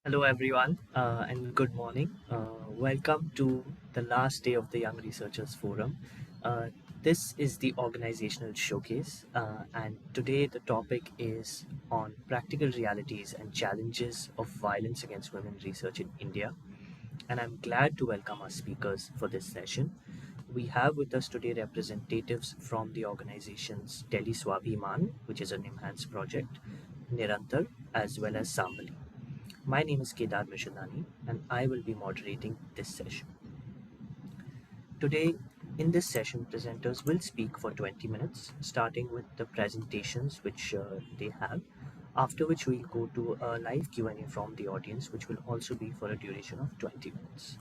Hello, everyone, and good morning. Welcome to the last day of the Young Researchers Forum. Uh, this is the organizational showcase, and today the topic is on practical realities and challenges of violence against women research in India. And I'm glad to welcome our speakers for this session. We have with us today representatives from the organizations Delhi Swabhiman, which is a NIMHANS project, Nirantar, as well as Sambhali. My name is Kedar Mishanani, and I will be moderating this session. Today, in this session, presenters will speak for 20 minutes, starting with the presentations which they have, after which we'll go to a live Q&A from the audience, which will also be for a duration of 20 minutes.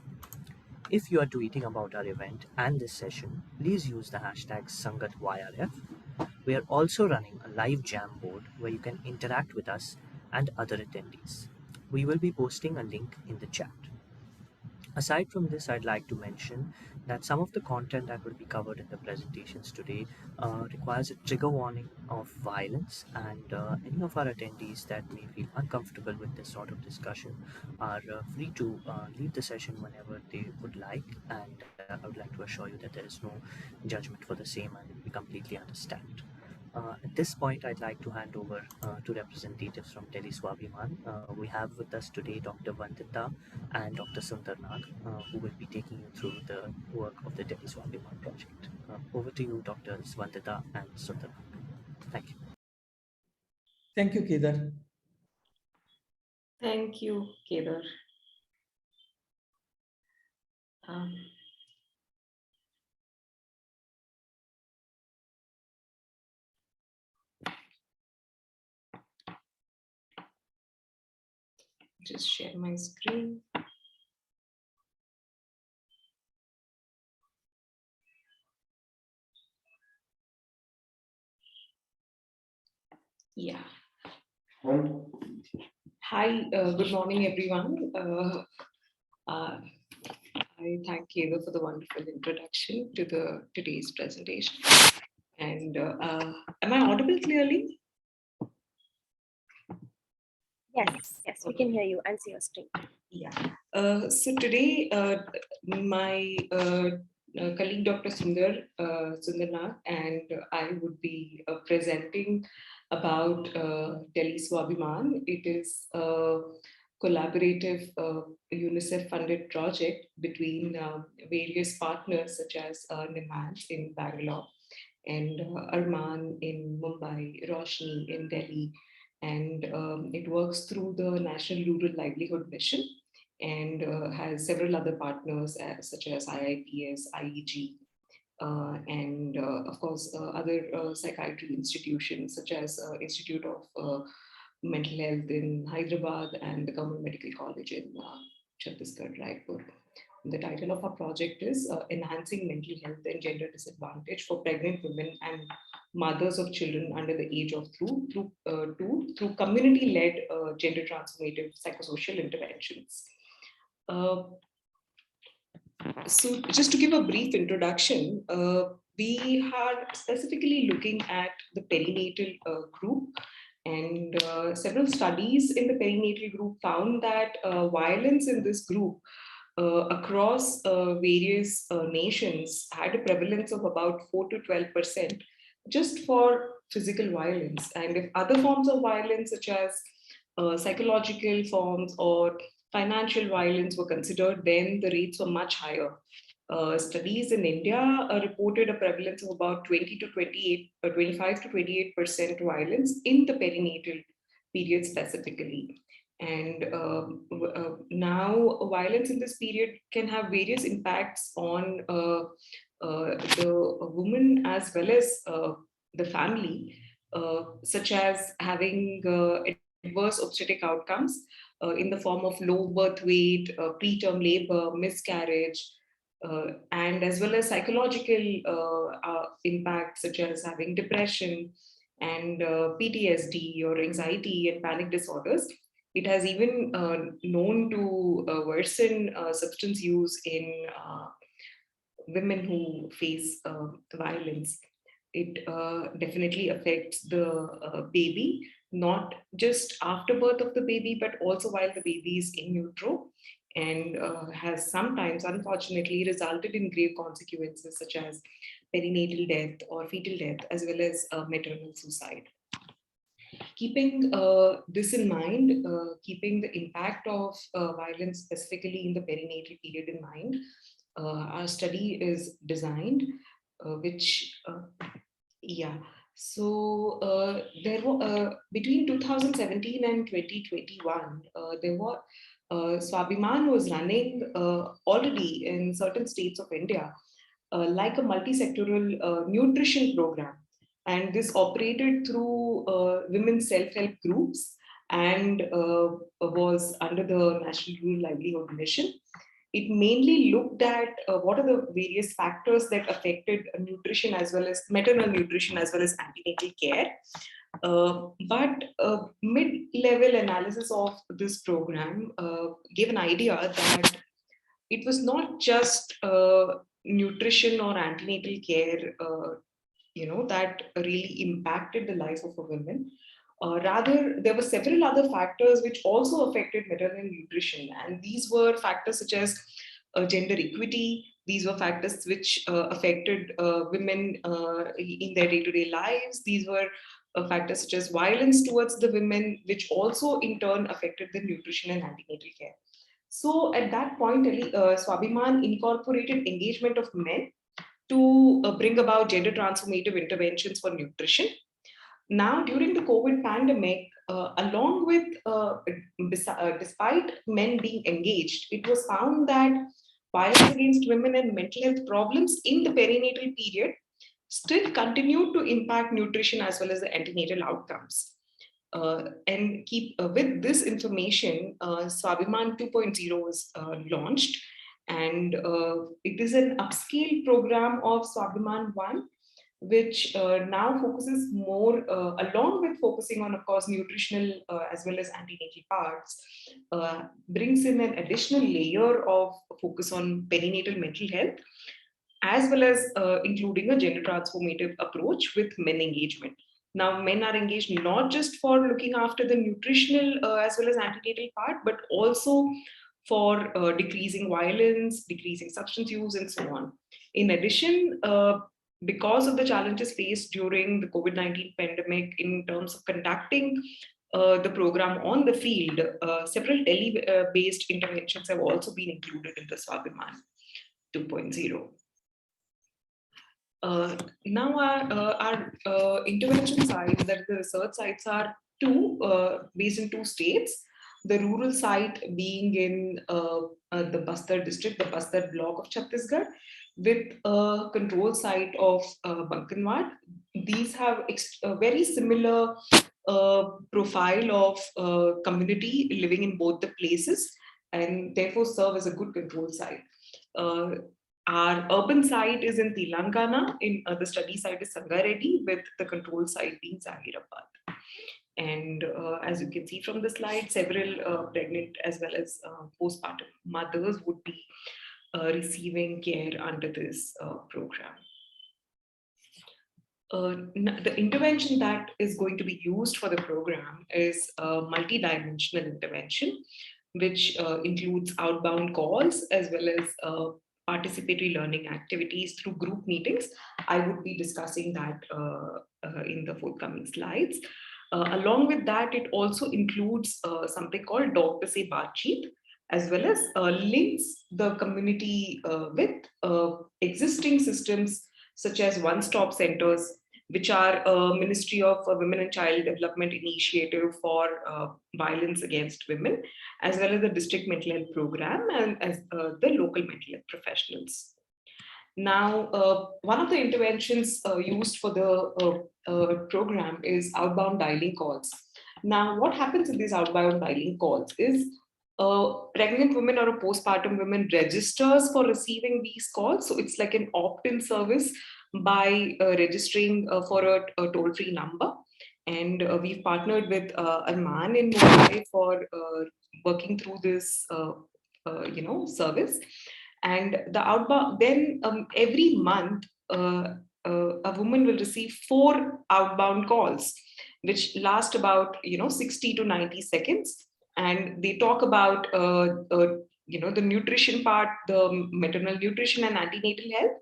If you are tweeting about our event and this session, please use the hashtag SangatYRF. We are also running a live jam board where you can interact with us and other attendees. We will be posting a link in the chat. Aside from this, I'd like to mention that some of the content that will be covered in the presentations today requires a trigger warning of violence, and any of our attendees that may feel uncomfortable with this sort of discussion are free to leave the session whenever they would like. And I would like to assure you that there is no judgment for the same, and we completely understand. At this point, I'd like to hand over to representatives from Delhi Swabhiman. We have with us today Dr. Vandita and Dr. Sundar Nag, who will be taking you through the work of the Delhi Swabhiman project. Over to you, Drs. Vandita and Sundar Nag. Thank you. Thank you, Kedar. Thank you, Kedar. Just share my screen. Yeah. Hi, good morning, everyone. I thank Kedar for the wonderful introduction to today's presentation. And am I audible clearly? Yes, we can hear you and see your screen. Yeah. So today, my colleague Dr. Sundar Nag and I would be presenting about Delhi Swabhiman. It is a collaborative UNICEF-funded project between various partners such as NIMHANS in Bangalore and Arman in Mumbai, Roshni in Delhi, and it works through the National Rural Livelihood Mission and has several other partners such as IIPS, IEG, and of course other psychiatry institutions such as Institute of Mental Health in Hyderabad and the Government Medical College in Chhattisgarh, Raipur. The title of our project is Enhancing Mental Health and Gender Disadvantage for Pregnant Women and Mothers of Children under the age of through community-led gender transformative psychosocial interventions. So just to give a brief introduction, we are specifically looking at the perinatal group, and several studies in the perinatal group found that violence in this group across various nations had a prevalence of about 4 to 12% just for physical violence. And if other forms of violence such as psychological forms or financial violence were considered, then the rates were much higher. Studies in India reported a prevalence of about 20 to 28, 25 to 28% violence in the perinatal period specifically. And now violence in this period can have various impacts on the woman as well as the family, such as having adverse obstetric outcomes in the form of low birth weight, preterm labor, miscarriage, and as well as psychological impacts such as having depression and PTSD or anxiety and panic disorders. It has even known to worsen substance use in women who face violence. It definitely affects the baby not just after birth of the baby, but also while the baby is in utero, and has sometimes, unfortunately, resulted in grave consequences such as perinatal death or fetal death, as well as maternal suicide. Keeping this in mind, keeping the impact of violence specifically in the perinatal period in mind, our study is designed, which, yeah. So there were, between 2017 and 2021, there were, Swabhiman was running already in certain states of India, like a multi-sectoral nutrition program. And this operated through women's self-help groups, and was under the National Rural Livelihood Mission. It mainly looked at what are the various factors that affected nutrition, as well as maternal nutrition, as well as antenatal care. But mid-level analysis of this program gave an idea that it was not just nutrition or antenatal care, that really impacted the life of a woman. Rather, there were several other factors which also affected maternal nutrition, and these were factors such as gender equity. These were factors which affected women in their day-to-day lives. These were factors such as violence towards the women, which also in turn affected the nutrition and antenatal care. So at that point, Swabhiman incorporated engagement of men to bring about gender transformative interventions for nutrition. Now, during the COVID pandemic, along with, despite men being engaged, it was found that violence against women and mental health problems in the perinatal period still continued to impact nutrition as well as the antenatal outcomes. And keep with this information, Swabhiman 2.0 was launched, and it is an upscale program of Swabhiman 1, which now focuses more, along with focusing on, of course, nutritional as well as antenatal parts, brings in an additional layer of focus on perinatal mental health, as well as including a gender transformative approach with men engagement. Now, men are engaged not just for looking after the nutritional as well as antenatal part, but also for decreasing violence, decreasing substance use, and so on. In addition, because of the challenges faced during the COVID-19 pandemic in terms of conducting the program on the field, several tele-based interventions have also been included in the Swabhiman 2.0. Now our intervention sites, that the research sites, are based in two states. The rural site being in the Bastar district, the Bastar block of Chhattisgarh, with a control site of Bankanwad. These have a very similar profile of community living in both the places, and therefore serve as a good control site. Our urban site is in Telangana. In the study site is Sangareddy, with the control site being Zahirabad. And as you can see from the slide, several pregnant as well as postpartum mothers would be receiving care under this program. The intervention that is going to be used for the program is a multi-dimensional intervention, which includes outbound calls as well as participatory learning activities through group meetings. I would be discussing that in the forthcoming slides. Along with that, it also includes something called Doctor Se Baatcheet, as well as links the community with existing systems such as one-stop centers, which are a Ministry of Women and Child Development initiative for violence against women, as well as the district mental health program, and as the local mental health professionals. Now, one of the interventions used for the program is outbound dialing calls. Now, what happens in these outbound dialing calls is a pregnant woman or a postpartum woman registers for receiving these calls. So it's like an opt-in service by registering for a toll-free number. And we've partnered with Arman in Mumbai for working through this service. And the outbound, then every month, a woman will receive 4 outbound calls. which last about 60 to 90 seconds, and they talk about the nutrition part, the maternal nutrition and antenatal health,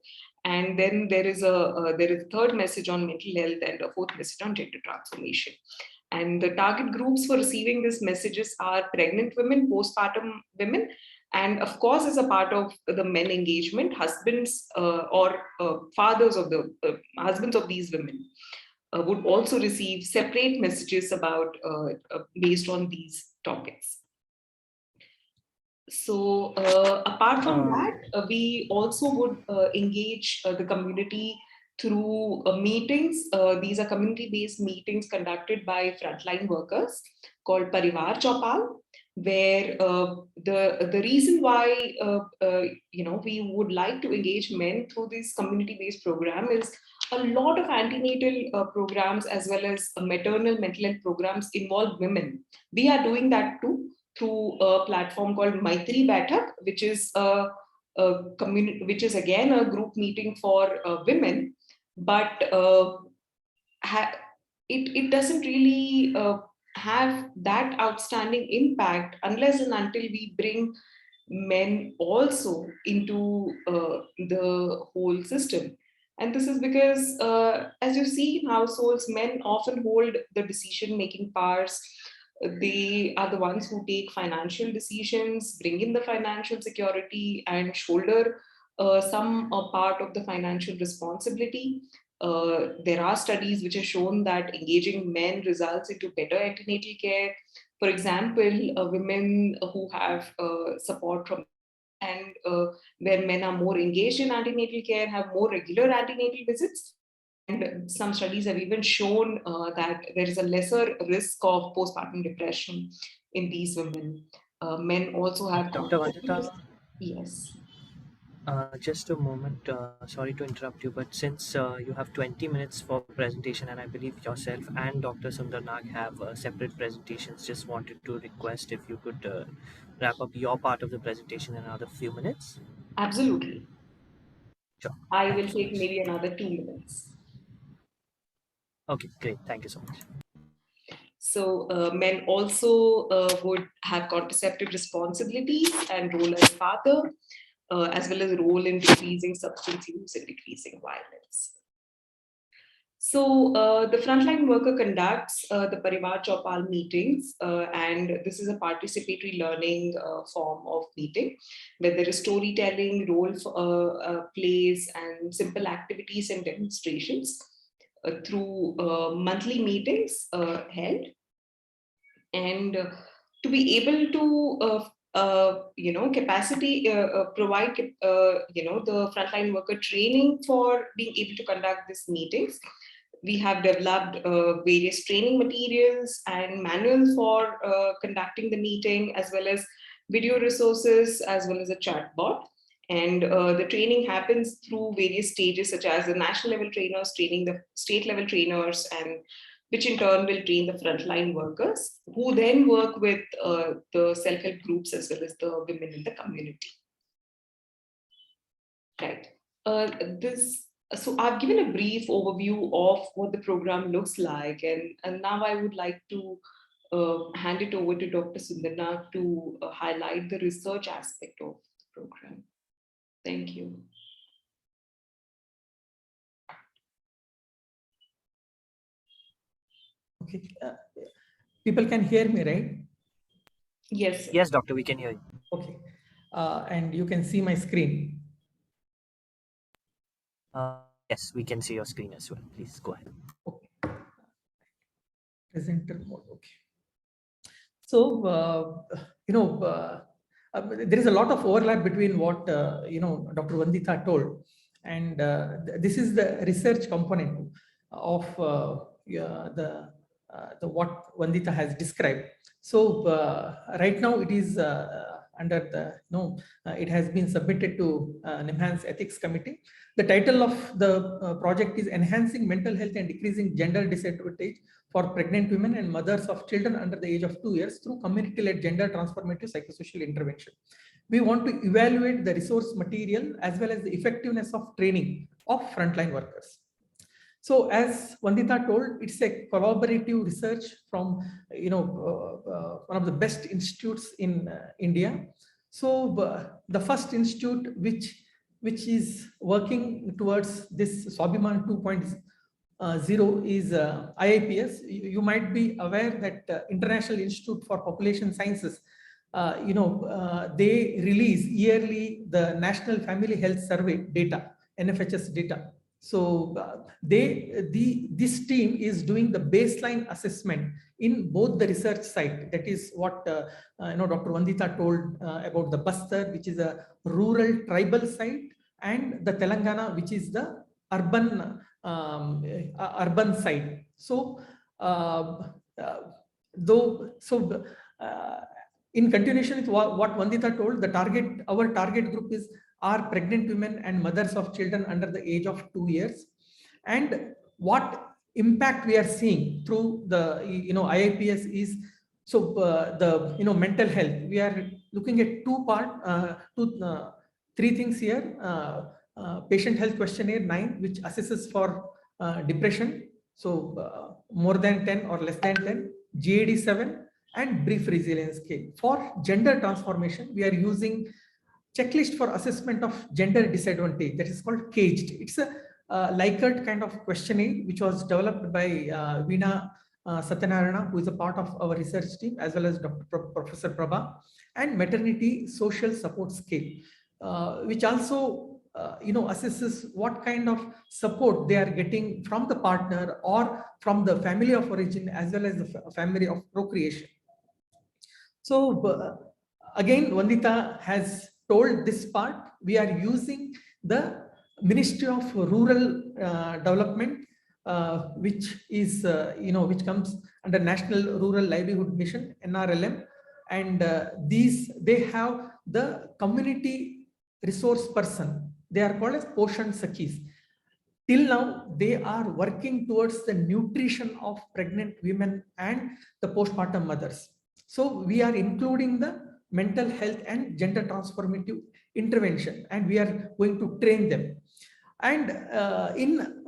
and then there is a third message on mental health and a fourth message on gender transformation. And the target groups for receiving these messages are pregnant women, postpartum women, and of course, as a part of the men engagement, husbands or fathers of the husbands of these women would also receive separate messages about based on these topics. So apart from that, we also would engage the community through meetings. These are community-based meetings conducted by frontline workers called Parivar Chaupal, where the reason why we would like to engage men through this community-based program is a lot of antenatal programs as well as maternal mental health programs involve women. We are doing that too through a platform called Maitri Baithak, which is which is again a group meeting for women, but it doesn't really have that outstanding impact unless and until we bring men also into the whole system. And this is because, as you see in households, men often hold the decision-making powers. They are the ones who take financial decisions, bring in the financial security, and shoulder some part of the financial responsibility. There are studies which have shown that engaging men results into better antenatal care. For example, women who have support from and where men are more engaged in antenatal care have more regular antenatal visits. And some studies have even shown that there is a lesser risk of postpartum depression in these women. Men also have Dr. Vandita, yes. just a moment. Sorry to interrupt you, but since you have 20 minutes for presentation, and I believe yourself and Dr. Sundar Nag have separate presentations, just wanted to request if you could wrap up your part of the presentation in another few minutes. Absolutely. Sure. I Thank will you so take much. maybe another 2 minutes. Okay, great. Thank you so much. So men also would have contraceptive responsibilities and role as father, as well as role in decreasing substance use and decreasing violence. So the frontline worker conducts the Parivar Chaupal meetings, and this is a participatory learning form of meeting where there is storytelling, role plays, and simple activities and demonstrations through monthly meetings held. And to be able to provide the frontline worker training for being able to conduct these meetings, we have developed various training materials and manuals for conducting the meeting, as well as video resources, as well as a chatbot. And the training happens through various stages, such as the national level trainers training the state level trainers, and which in turn will train the frontline workers, who then work with the self-help groups as well as the women in the community. Right. So I've given a brief overview of what the program looks like, and now I would like to hand it over to Dr. Sundarna to highlight the research aspect of the program. Thank you. Okay. People can hear me, right? Yes. Sir. Yes, doctor, we can hear you. Okay. And you can see my screen. Yes, we can see your screen as well. Please go ahead. Okay. Presenter mode. Okay. So, there is a lot of overlap between what, Dr. Vandita told. And this is the research component of the what Vandita has described. So right now it is under the, it has been submitted to NIMHANS Ethics Committee. The title of the project is Enhancing Mental Health and Decreasing Gender Disadvantage for Pregnant Women and Mothers of Children under the age of 2 years through community-led gender transformative psychosocial intervention. We want to evaluate the resource material as well as the effectiveness of training of frontline workers. So as Vandita told, it's a collaborative research from one of the best institutes in India. So the first institute which is working towards this Swabhiman 2.0 is IIPS. You might be aware that International Institute for Population Sciences, they release yearly the National Family Health Survey data, NFHS data. So this team is doing the baseline assessment in both the research site. That is what Dr. Vandita told about the Bastar, which is a rural tribal site, and the Telangana, which is the urban urban site. So in continuation with what Vandita told, our target group are pregnant women and mothers of children under the age of 2 years. And what impact we are seeing through the IIPS is, so the mental health. We are looking at three things here. Patient health questionnaire 9, which assesses for depression, so more than 10 or less than 10, GAD 7, and brief resilience scale. For gender transformation, we are using checklist for assessment of gender disadvantage, that is called CAGED. It's a Likert kind of questionnaire which was developed by Veena Satyanarayana, who is a part of our research team, as well as Professor Prabha, and maternity social support scale, which also assesses what kind of support they are getting from the partner or from the family of origin as well as the family of procreation. So again, Vandita has told this part. We are using the Ministry of Rural Development, which is which comes under National Rural Livelihood Mission, NRLM, and they have the community resource person. They are called as Poshan Sakhis. Till now, they are working towards the nutrition of pregnant women and the postpartum mothers. So we are including the mental health and gender transformative intervention, and we are going to train them. And in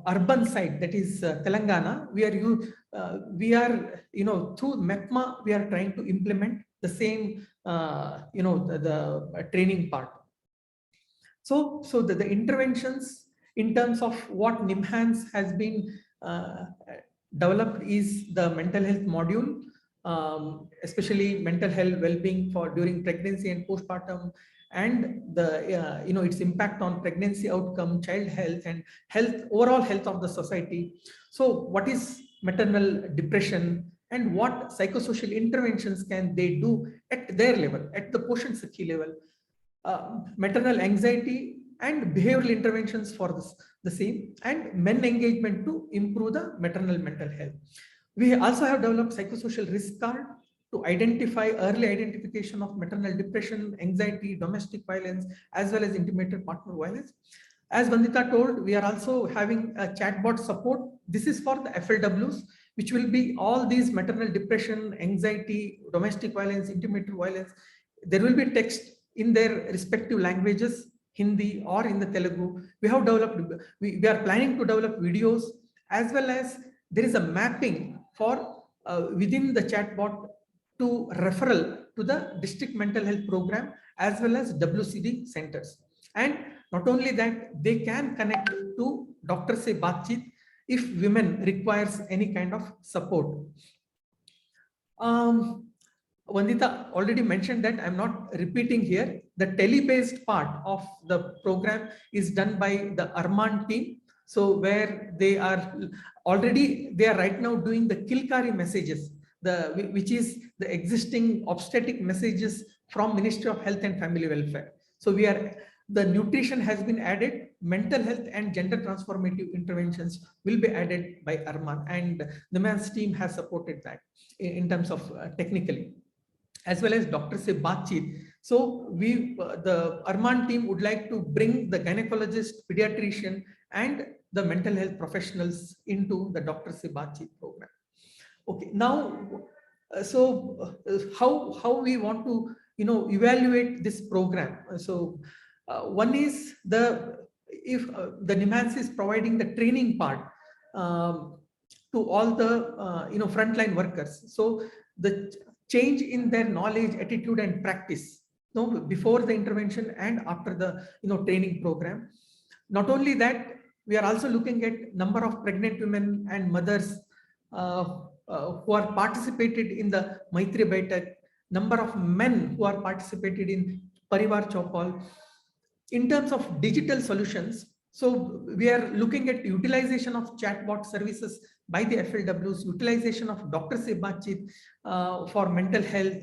urban side, that is Telangana, we are through MEPMA, we are trying to implement the same the training part. So the interventions in terms of what NIMHANS has been developed is the mental health module, especially mental health well-being for during pregnancy and postpartum, and the its impact on pregnancy outcome, child health, and overall health of the society. So what is maternal depression, and what psychosocial interventions can they do at their level, at the Poshan Sakhi level, maternal anxiety and behavioral interventions for the same, and men engagement to improve the maternal mental health. We also have developed psychosocial risk card to identify early identification of maternal depression, anxiety, domestic violence, as well as intimate partner violence. As Vandita told, we are also having a chatbot support. This is for the FLWs, which will be all these maternal depression, anxiety, domestic violence, intimate violence. There will be text in their respective languages, Hindi or in the Telugu. We have developed, we are planning to develop videos, as well as there is a mapping for within the chatbot to referral to the district mental health program as well as WCD centers. And not only that, they can connect to Dr. Se Baatcheet if women requires any kind of support. Vandita already mentioned that, I'm not repeating here. The tele-based part of the program is done by the Arman team. So where they are right now doing the Kilkari messages, which is the existing obstetric messages from Ministry of Health and Family Welfare. So the nutrition has been added, mental health and gender transformative interventions will be added by Arman, and the man's team has supported that in terms of technically, as well as Dr. Se Baatcheet. So the Arman team would like to bring the gynecologist, pediatrician, and the mental health professionals into the Dr. Se Baatcheet program. Okay, now, how we want to evaluate this program? One is if the NIMHANS is providing the training part. to all the frontline workers. So the change in their knowledge, attitude, and practice, before the intervention and after the training program. Not only that, we are also looking at number of pregnant women and mothers who are participated in the Maitri Baitak, number of men who are participated in Parivar Chopal. In terms of digital solutions, so we are looking at utilization of chatbot services by the FLWs, utilization of Dr. Se Baatcheet for mental health,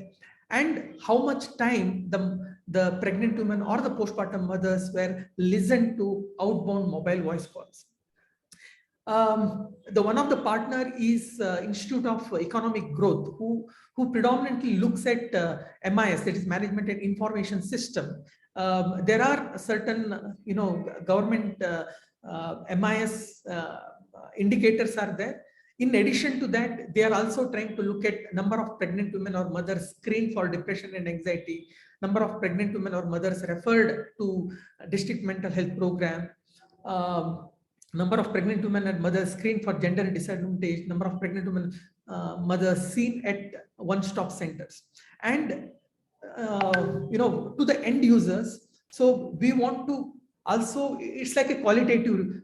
and how much time the pregnant women or the postpartum mothers were listened to outbound mobile voice calls. The one of the partner is Institute of Economic Growth, who predominantly looks at MIS, that is Management and Information System. There are certain, government MIS indicators are there. In addition to that, they are also trying to look at number of pregnant women or mothers screened for depression and anxiety, number of pregnant women or mothers referred to district mental health program, number of pregnant women and mothers screened for gender disadvantage, number of pregnant women mothers seen at one-stop centers, and to the end users. So we want to also, it's like a qualitative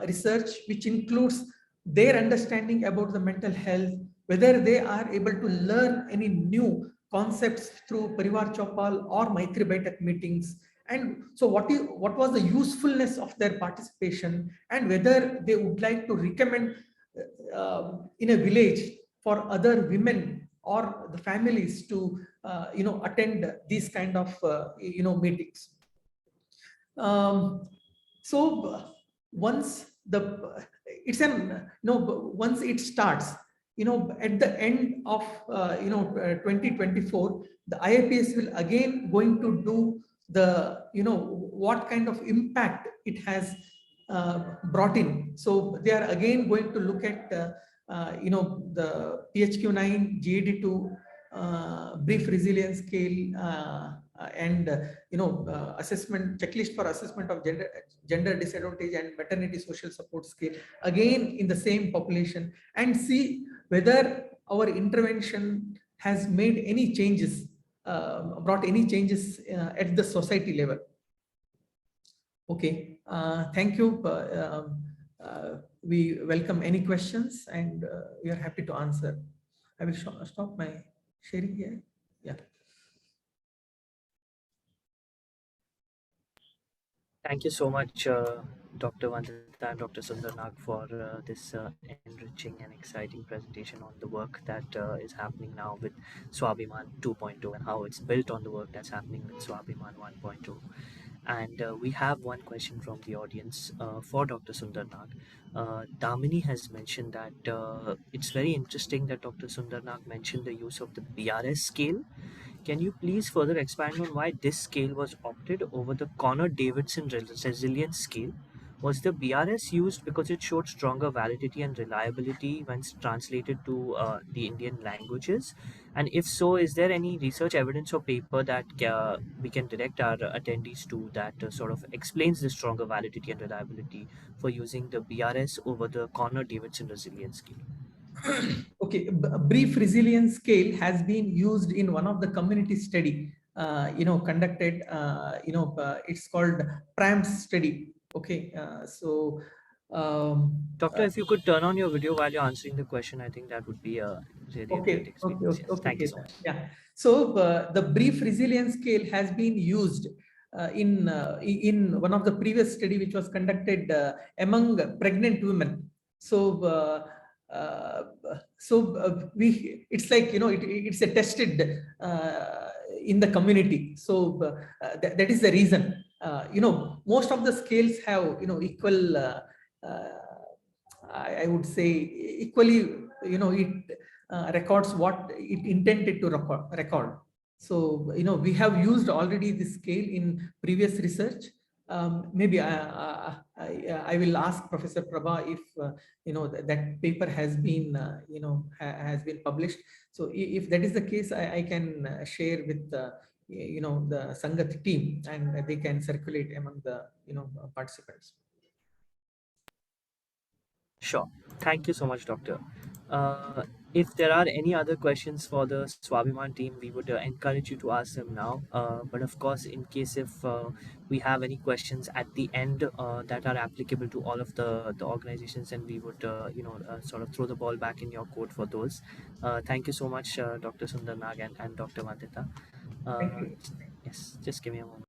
research which includes their understanding about the mental health, whether they are able to learn any new concepts through Parivar Chopal or Maitri Baitak meetings, and so what was the usefulness of their participation, and whether they would like to recommend in a village for other women or the families to attend these kind of meetings. So once once it starts, at the end of 2024, the IAPS will again going to do the what kind of impact it has brought in. So they are again going to look at the PHQ-9, GAD-2, brief resilience scale, and assessment checklist for assessment of gender disadvantage and maternity social support scale, again in the same population, and see whether our intervention has made any changes, brought any changes at the society level. Okay, thank you. We welcome any questions, and we are happy to answer. I will stop my sharing here. Yeah. Thank you so much, Dr. Vandita and Dr. Sundarnag, for this enriching and exciting presentation on the work that is happening now with Swabhiman 2.0 and how it's built on the work that's happening with Swabhiman 1.0. And we have one question from the audience for Dr. Sundarnag. Damini has mentioned that it's very interesting that Dr. Sundarnag mentioned the use of the BRS scale. Can you please further expand on why this scale was opted over the Connor-Davidson resilience scale? Was the BRS used because it showed stronger validity and reliability when translated to the Indian languages? And if so, is there any research evidence or paper that we can direct our attendees to that sort of explains the stronger validity and reliability for using the BRS over the Connor-Davidson resilience scale? Okay, brief resilience scale has been used in one of the community study, conducted, it's called PRAMS study. Okay, Doctor, if you could turn on your video while you're answering the question, I think that would be really a great experience. Yes. Thank you so much. Yeah. So the brief resilience scale has been used in one of the previous study which was conducted among pregnant women. So it's like it's a tested in the community. So that is the reason. Most of the scales have equal. I would say equally, it records what it intended to record. So, we have used already this scale in previous research. Maybe I will ask Professor Prabha if, that paper has been, has been published. So if that is the case, I can share with, the Sangat team, and they can circulate among the, participants. Sure. Thank you so much, Doctor. If there are any other questions for the Swabiman team, we would encourage you to ask them now. But of course, in case if we have any questions at the end that are applicable to all of the organizations, then we would sort of throw the ball back in your court for those. Thank you so much, Dr. Sundar Nag and Dr. Vandita. Thank Uh, you. yes, just give me a moment.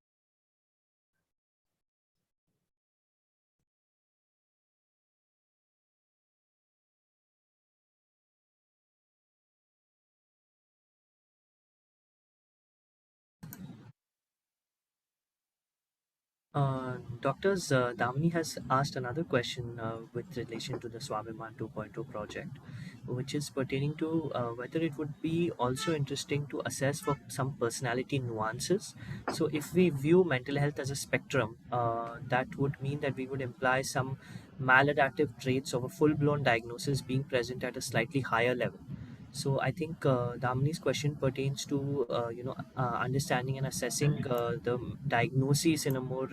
Doctors, Damini has asked another question with relation to the Swabiman 2.0 project, which is pertaining to whether it would be also interesting to assess for some personality nuances. So, if we view mental health as a spectrum, that would mean that we would imply some maladaptive traits of a full blown diagnosis being present at a slightly higher level. So I think Damini's question pertains to understanding and assessing the diagnoses in a more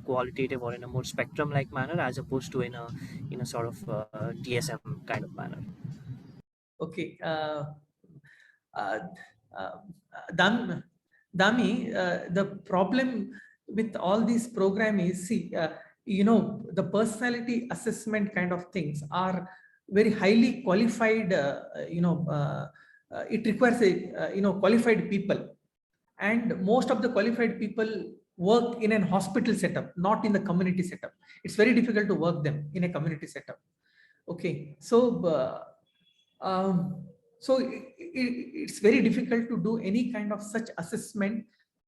qualitative or in a more spectrum like manner, as opposed to in a sort of DSM kind of manner. Okay. Uh, uh, Dam, Dami, the problem with all these programs is, see, the personality assessment kind of things are very highly qualified. It requires qualified people, and most of the qualified people work in an hospital setup, not in the community setup. It's very difficult to work them in a community setup. Okay, so um, it's very difficult to do any kind of such assessment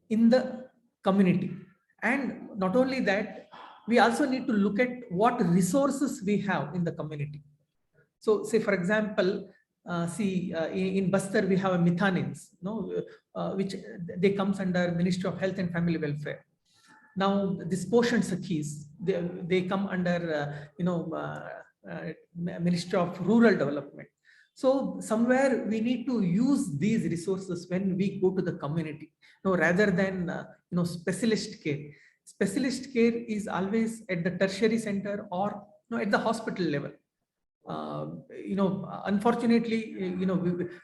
in the community. And not only that, we also need to look at what resources we have in the community. So say, for example, in Bastar, we have a methanins, no, which they comes under Ministry of Health and Family Welfare. Now, this Poshan Sakhis, they come under, Ministry of Rural Development. So somewhere we need to use these resources when we go to the community, rather than, specialist care. Specialist care is always at the tertiary center or at the hospital level. Unfortunately,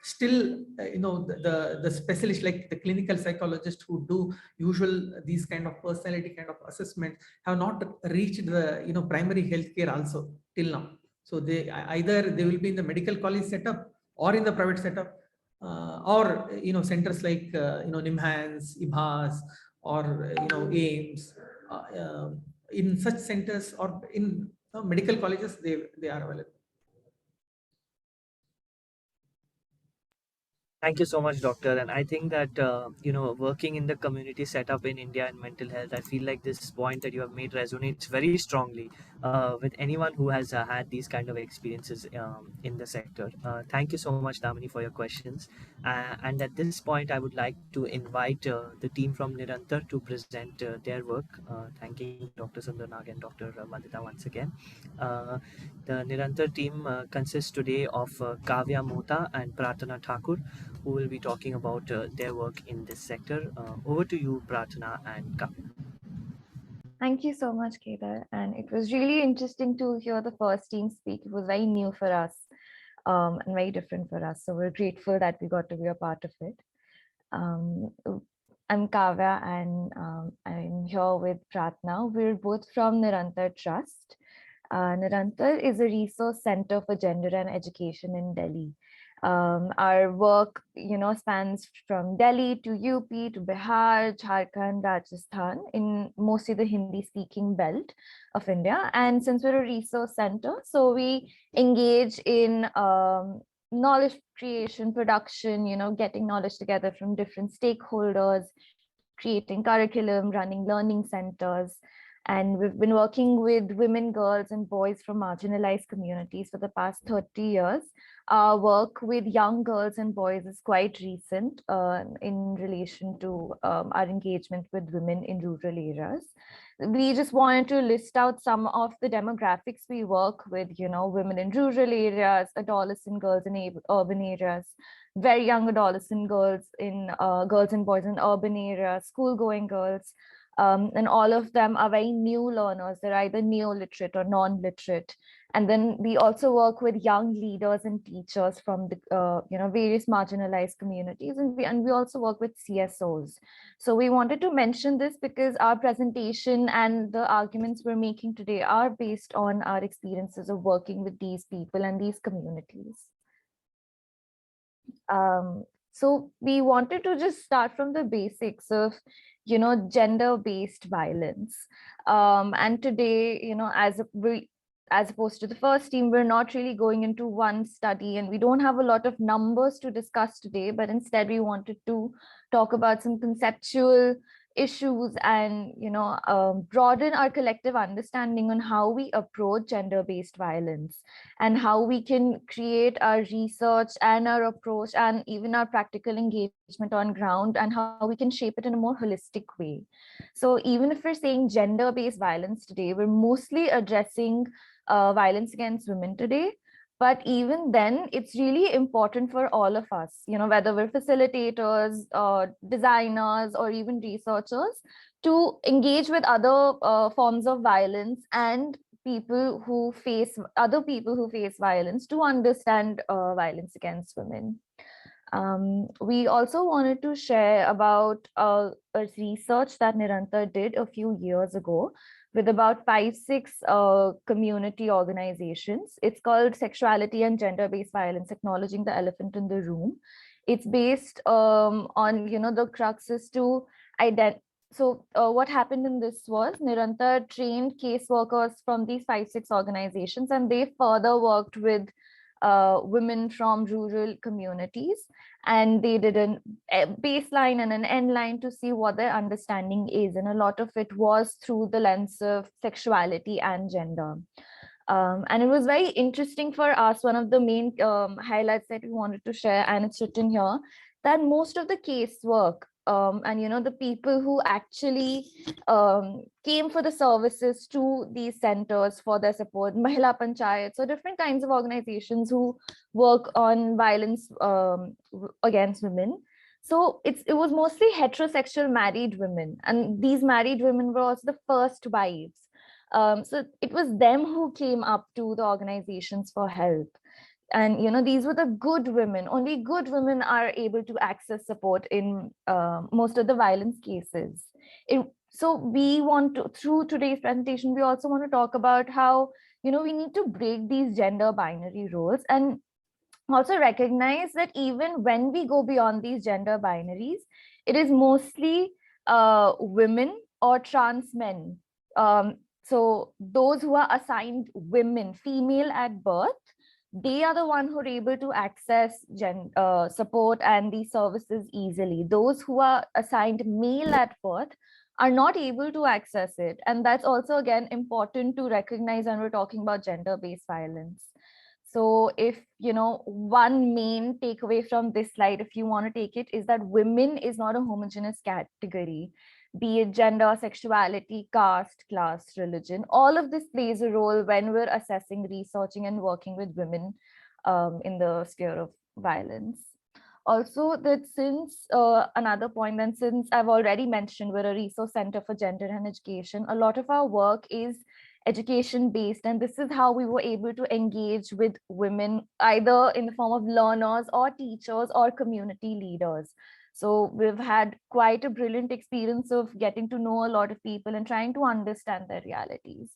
still, the specialist, like the clinical psychologist who do usual these kind of personality kind of assessment, have not reached the primary healthcare also till now. So they either they will be in the medical college setup or in the private setup, or centers like NIMHANS, IMHAS, or AIMS. In such centers or in medical colleges, they are available. Thank you so much, Doctor. And I think that, working in the community setup in India and mental health, I feel like this point that you have made resonates very strongly with anyone who has had these kind of experiences in the sector. Thank you so much, Damini, for your questions. And at this point, I would like to invite the team from Nirantar to present their work, thanking Dr. Sundar Nag and Dr. Vandita once again. Uh, the Nirantar team consists today of Kavya Mota and Pratana Thakur, who will be talking about their work in this sector. Over to you, Pratana and Kavya. Thank you so much, Kedar. And it was really interesting to hear the first team speak. It was very new for us and very different for us. So we're grateful that we got to be a part of it. I'm Kavya, and I'm here with Pratna. We're both from Nirantar Trust. Nirantar is a resource center for gender and education in Delhi. Our work, spans from Delhi to UP to Bihar, Jharkhand, Rajasthan, in mostly the Hindi-speaking belt of India. And since we're a resource center, so we engage in knowledge creation, production, getting knowledge together from different stakeholders, creating curriculum, running learning centers. And we've been working with women, girls, and boys from marginalized communities for the past 30 years. Our work with young girls and boys is quite recent in relation to our engagement with women in rural areas. We just wanted to list out some of the demographics we work with, women in rural areas, adolescent girls in urban areas, very young adolescent girls and boys in urban areas, school-going girls, And all of them are very new learners. They're either neo-literate or non-literate. And then we also work with young leaders and teachers from the various marginalized communities, and we also work with CSOs. So we wanted to mention this because our presentation and the arguments we're making today are based on our experiences of working with these people and these communities. So we wanted to just start from the basics of, gender-based violence. And today, as opposed to the first team, we're not really going into one study, and we don't have a lot of numbers to discuss today, but instead we wanted to talk about some conceptual issues and broaden our collective understanding on how we approach gender-based violence and how we can create our research and our approach and even our practical engagement on ground, and how we can shape it in a more holistic way. So even if we're saying gender-based violence today, we're mostly addressing violence against women today. But even then, it's really important for all of us, whether we're facilitators, designers, or even researchers, to engage with other forms of violence and other people who face violence, to understand violence against women. We also wanted to share about a research that Nirantar did a few years ago with about 5-6 community organizations. It's called Sexuality and Gender-Based Violence, Acknowledging the Elephant in the Room. It's based on, the crux is to identify. So what happened in this was Nirantar trained caseworkers from these 5-6 organizations, and they further worked with women from rural communities, and they did a baseline and an end line to see what their understanding is, and a lot of it was through the lens of sexuality and gender. And it was very interesting for us. One of the main highlights that we wanted to share, and it's written here, that most of the casework and the people who actually came for the services to these centers for their support, Mahila Panchayats, or different kinds of organizations who work on violence against women. So it was mostly heterosexual married women, and these married women were also the first wives. So it was them who came up to the organizations for help. And these were the good women. Only good women are able to access support in most of the violence cases. So we want to, through today's presentation, we also want to talk about how we need to break these gender binary roles, and also recognize that even when we go beyond these gender binaries, it is mostly women or trans men. So those who are assigned women, female at birth, they are the one who are able to access support and these services easily. Those who are assigned male at birth are not able to access it. And that's also, again, important to recognize when we're talking about gender-based violence. So if, one main takeaway from this slide, if you want to take it, is that women is not a homogeneous category, be it gender, sexuality, caste, class, religion. All of this plays a role when we're assessing, researching, and working with women in the sphere of violence. Also, that since another point, then since I've already mentioned, we're a resource center for gender and education, a lot of our work is education based, and this is how we were able to engage with women, either in the form of learners or teachers or community leaders. So we've had quite a brilliant experience of getting to know a lot of people and trying to understand their realities.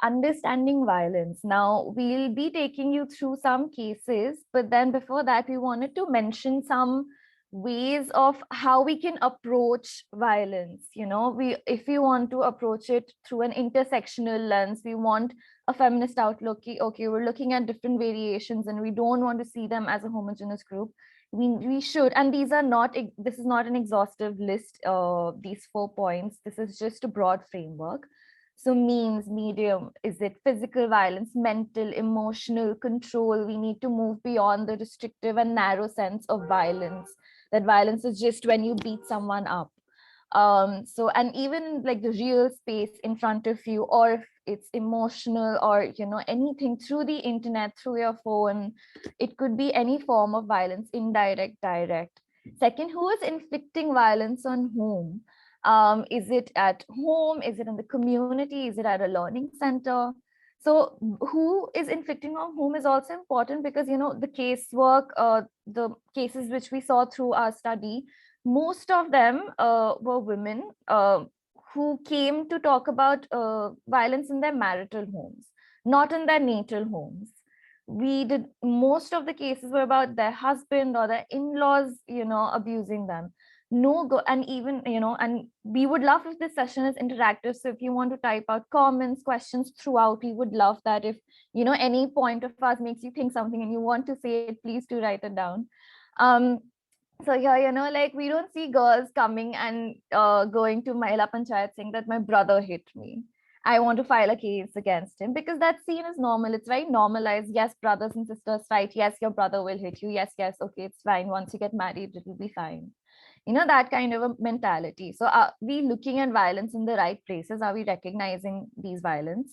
Understanding violence. Now, we'll be taking you through some cases, but then before that, we wanted to mention some ways of how we can approach violence. If we want to approach it through an intersectional lens, we want a feminist outlook. Okay, we're looking at different variations and we don't want to see them as a homogeneous group. We should, and this is not an exhaustive list, these 4 points. This is just a broad framework. So means, medium, is it physical violence, mental, emotional, control? We need to move beyond the restrictive and narrow sense of violence, that violence is just when you beat someone up. And even like the real space in front of you, or if it's emotional or, anything through the internet, through your phone, it could be any form of violence, indirect, direct. Second, who is inflicting violence on whom? Is it at home? Is it in the community? Is it at a learning center? So who is inflicting on whom is also important, because the casework, the cases which we saw through our study, most of them were women who came to talk about violence in their marital homes, not in their natal homes. We did, most of the cases were about their husband or their in-laws abusing them. No go, and even and we would love if this session is interactive, so if you want to type out comments, questions throughout, we would love that. If any point of ours makes you think something and you want to say it, please do write it down. So here, like, we don't see girls coming and going to Mahila Panchayat saying that my brother hit me, I want to file a case against him, because that scene is normal. It's very normalized. Yes, brothers and sisters fight. Yes, your brother will hit you. Yes, yes, okay, it's fine. Once you get married, it will be fine. That kind of a mentality. So are we looking at violence in the right places? Are we recognizing these violence?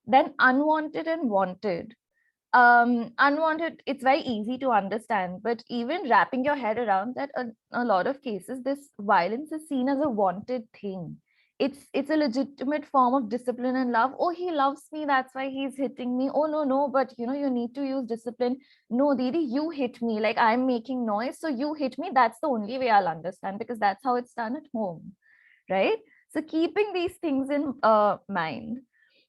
Then unwanted and wanted. Unwanted, it's very easy to understand, but even wrapping your head around that, a lot of cases this violence is seen as a wanted thing. It's a legitimate form of discipline and love. Oh, he loves me, that's why he's hitting me. Oh, no, but you need to use discipline. No, Didi, you hit me, like I'm making noise, so you hit me. That's the only way I'll understand, because that's how it's done at home, right? So keeping these things in mind.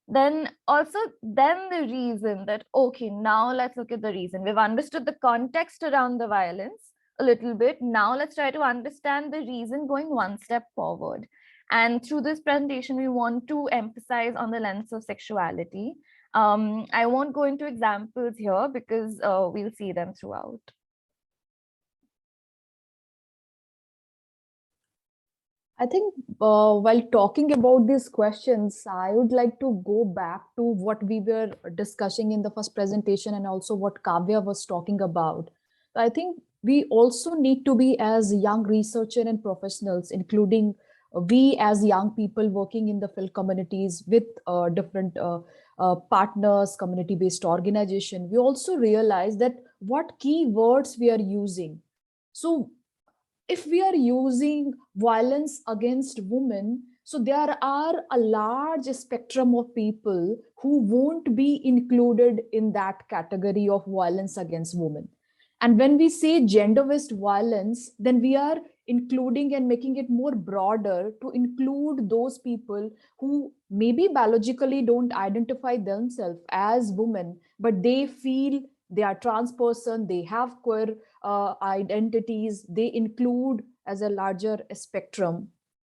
Then the reason that, okay, now let's look at the reason. We've understood the context around the violence a little bit. Now let's try to understand the reason, going one step forward. And through this presentation, we want to emphasize on the lens of sexuality. I won't go into examples here because we'll see them throughout. I think while talking about these questions, I would like to go back to what we were discussing in the first presentation and also what Kavya was talking about. I think we also need to be, as young researchers and professionals, including we as young people working in the field communities with different partners, community-based organization, we also realize that what key words we are using. So if we are using violence against women, so there are a large spectrum of people who won't be included in that category of violence against women. And when we say gender-based violence, then we are including and making it more broader to include those people who maybe biologically don't identify themselves as women, but they feel they are trans person, they have queer identities, they include as a larger spectrum.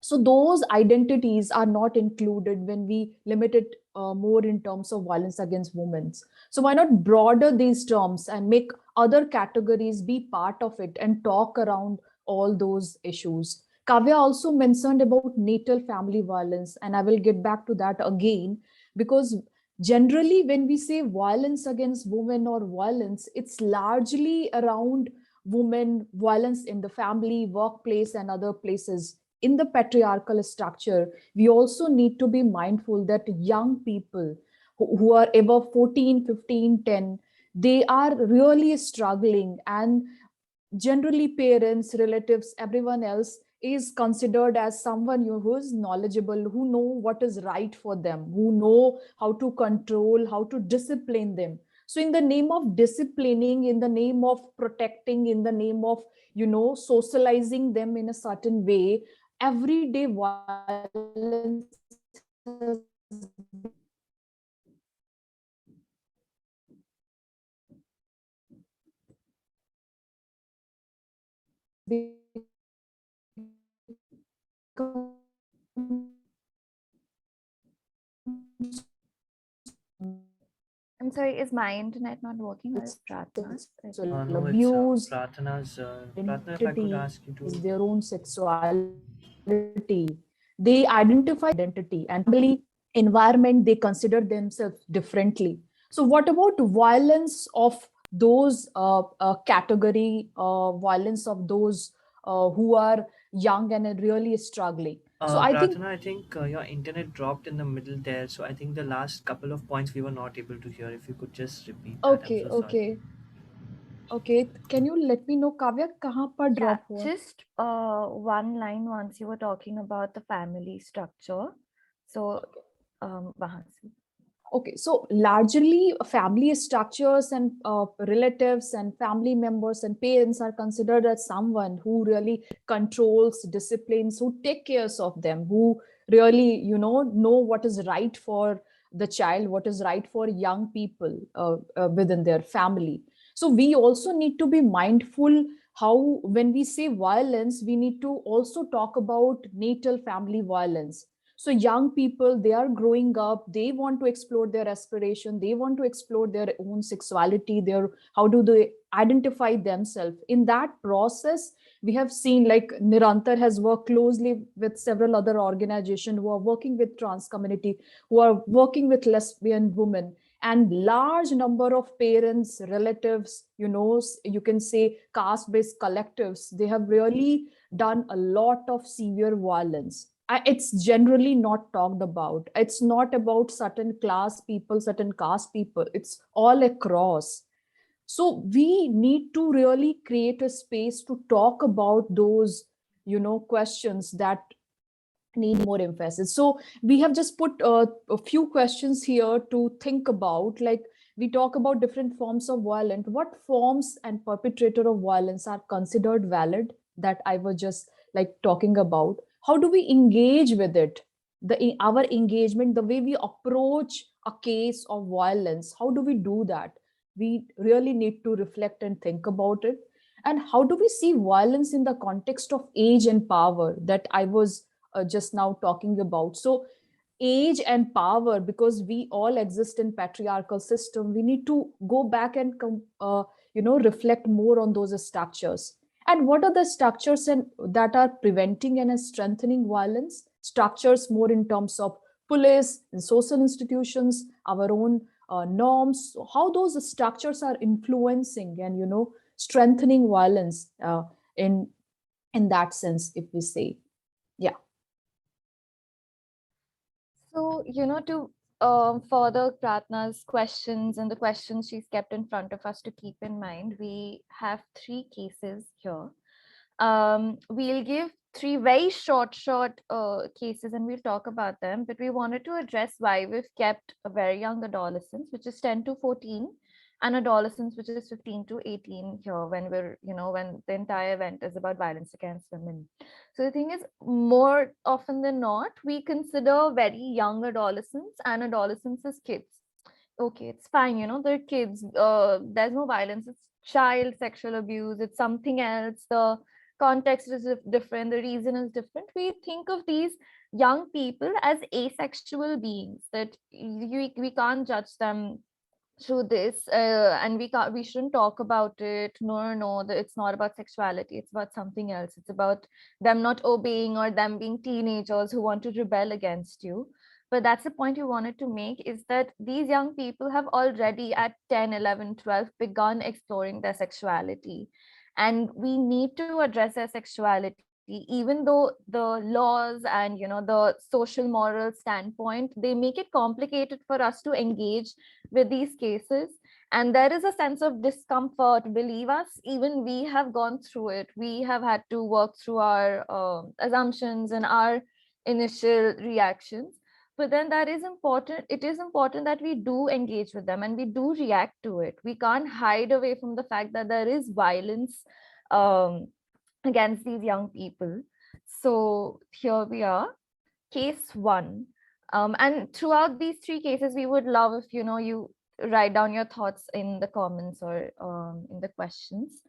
So those identities are not included when we limit it more in terms of violence against women. So why not broaden these terms and make other categories be part of it and talk around all those issues? Kavya also mentioned about natal family violence, and I will get back to that again, because generally when we say violence against women or violence, it's largely around women, violence in the family, workplace, and other places. In the patriarchal structure, we also need to be mindful that young people who are above 14, 15, 10, they are really struggling, and generally parents, relatives, everyone else is considered as someone who is knowledgeable, who know what is right for them, who know how to control, how to discipline them. So in the name of disciplining, in the name of protecting, in the name of socializing them in a certain way, everyday violence has become I'm sorry, is my internet not working, or is Pratna's? sexual No, it's abuse, Pratana's. Pratana, if I could identity, ask you to. is their own sexuality. They identify identity, and family environment, they consider themselves differently. So what about violence of those category, violence of those who are young and really struggling? So I think, Pratana, I think your internet dropped in the middle there, so I think the last couple of points we were not able to hear. If you could just repeat that, I'm okay, so sorry. okay. Okay, can you let me know, Kavya, kahan par drop hua? Just one line once you were talking about the family structure. So, wahan se. Okay, so largely family structures and relatives and family members and parents are considered as someone who really controls, disciplines, who take cares of them, who really, know what is right for the child, what is right for young people within their family. So we also need to be mindful how, when we say violence, we need to also talk about natal family violence. So young people, they are growing up, they want to explore their aspiration, they want to explore their own sexuality, their how do they identify themselves. In that process, we have seen, like, Nirantar has worked closely with several other organizations who are working with trans community, who are working with lesbian women, and large number of parents, relatives, you can say caste based collectives, they have really done a lot of severe violence. It's generally not talked about. It's not about certain class people, certain caste people. It's all across. So we need to really create a space to talk about those, questions that need more emphasis. So we have just put a few questions here to think about. Like, we talk about different forms of violence. What forms and perpetrator of violence are considered valid, that I was just like talking about? How do we engage with it? Our engagement, the way we approach a case of violence, how do we do that? We really need to reflect and think about it. And how do we see violence in the context of age and power, that I was just now talking about? So age and power, because we all exist in patriarchal system, we need to go back and reflect more on those structures. And what are the structures and that are preventing and strengthening violence? Structures more in terms of police and social institutions, our own norms. So how those structures are influencing and strengthening violence in that sense, if we say. Yeah. So, to further Pratna's questions and the questions she's kept in front of us to keep in mind, we have 3 cases here. We'll give 3 very short cases and we'll talk about them, but we wanted to address why we've kept a very young adolescents, which is 10 to 14, and adolescents, which is 15 to 18 here, when when the entire event is about violence against women. So the thing is, more often than not, we consider very young adolescents and adolescents as kids. Okay, it's fine, they're kids. There's no violence. It's child sexual abuse. It's something else. The context is different. The reason is different. We think of these young people as asexual beings, that we can't judge them through this, and we shouldn't talk about it. No, that it's not about sexuality, it's about something else. It's about them not obeying, or them being teenagers who want to rebel against you. But that's the point you wanted to make, is that these young people have already at 10, 11, 12 begun exploring their sexuality, and we need to address their sexuality, even though the laws and the social moral standpoint, they make it complicated for us to engage with these cases. And there is a sense of discomfort, believe us, even we have gone through it. We have had to work through our assumptions and our initial reactions. But then that is important. It is important that we do engage with them and we do react to it. We can't hide away from the fact that there is violence um, against these young people. So here we are, case 1. And throughout these 3 cases, we would love if you write down your thoughts in the comments or in the questions.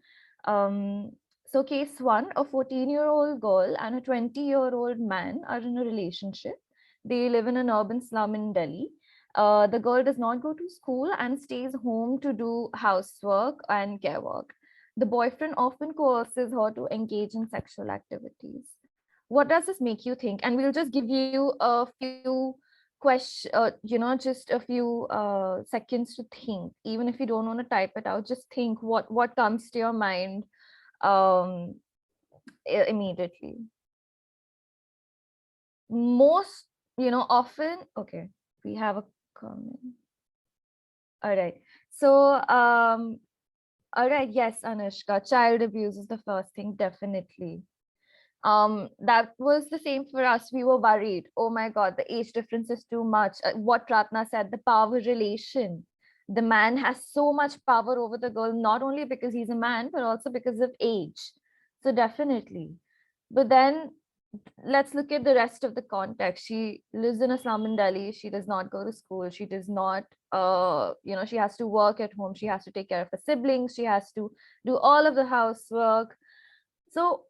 So case 1, a 14-year-old girl and a 20-year-old man are in a relationship. They live in an urban slum in Delhi. The girl does not go to school and stays home to do housework and care work. The boyfriend often coerces her to engage in sexual activities. What does this make you think? And we'll just give you a few just a few seconds to think. Even if you don't want to type it out, just think what comes to your mind um, immediately. Most, often, okay, we have a comment. All right. So All right, yes, Anushka, child abuse is the first thing, definitely. That was the same for us. We were worried. Oh my God, the age difference is too much. What Ratna said, the power relation. The man has so much power over the girl, not only because he's a man, but also because of age. So definitely. But then let's look at the rest of the context. She lives in a slum in Delhi. She does not go to school. She does not, she has to work at home. She has to take care of her siblings. She has to do all of the housework. So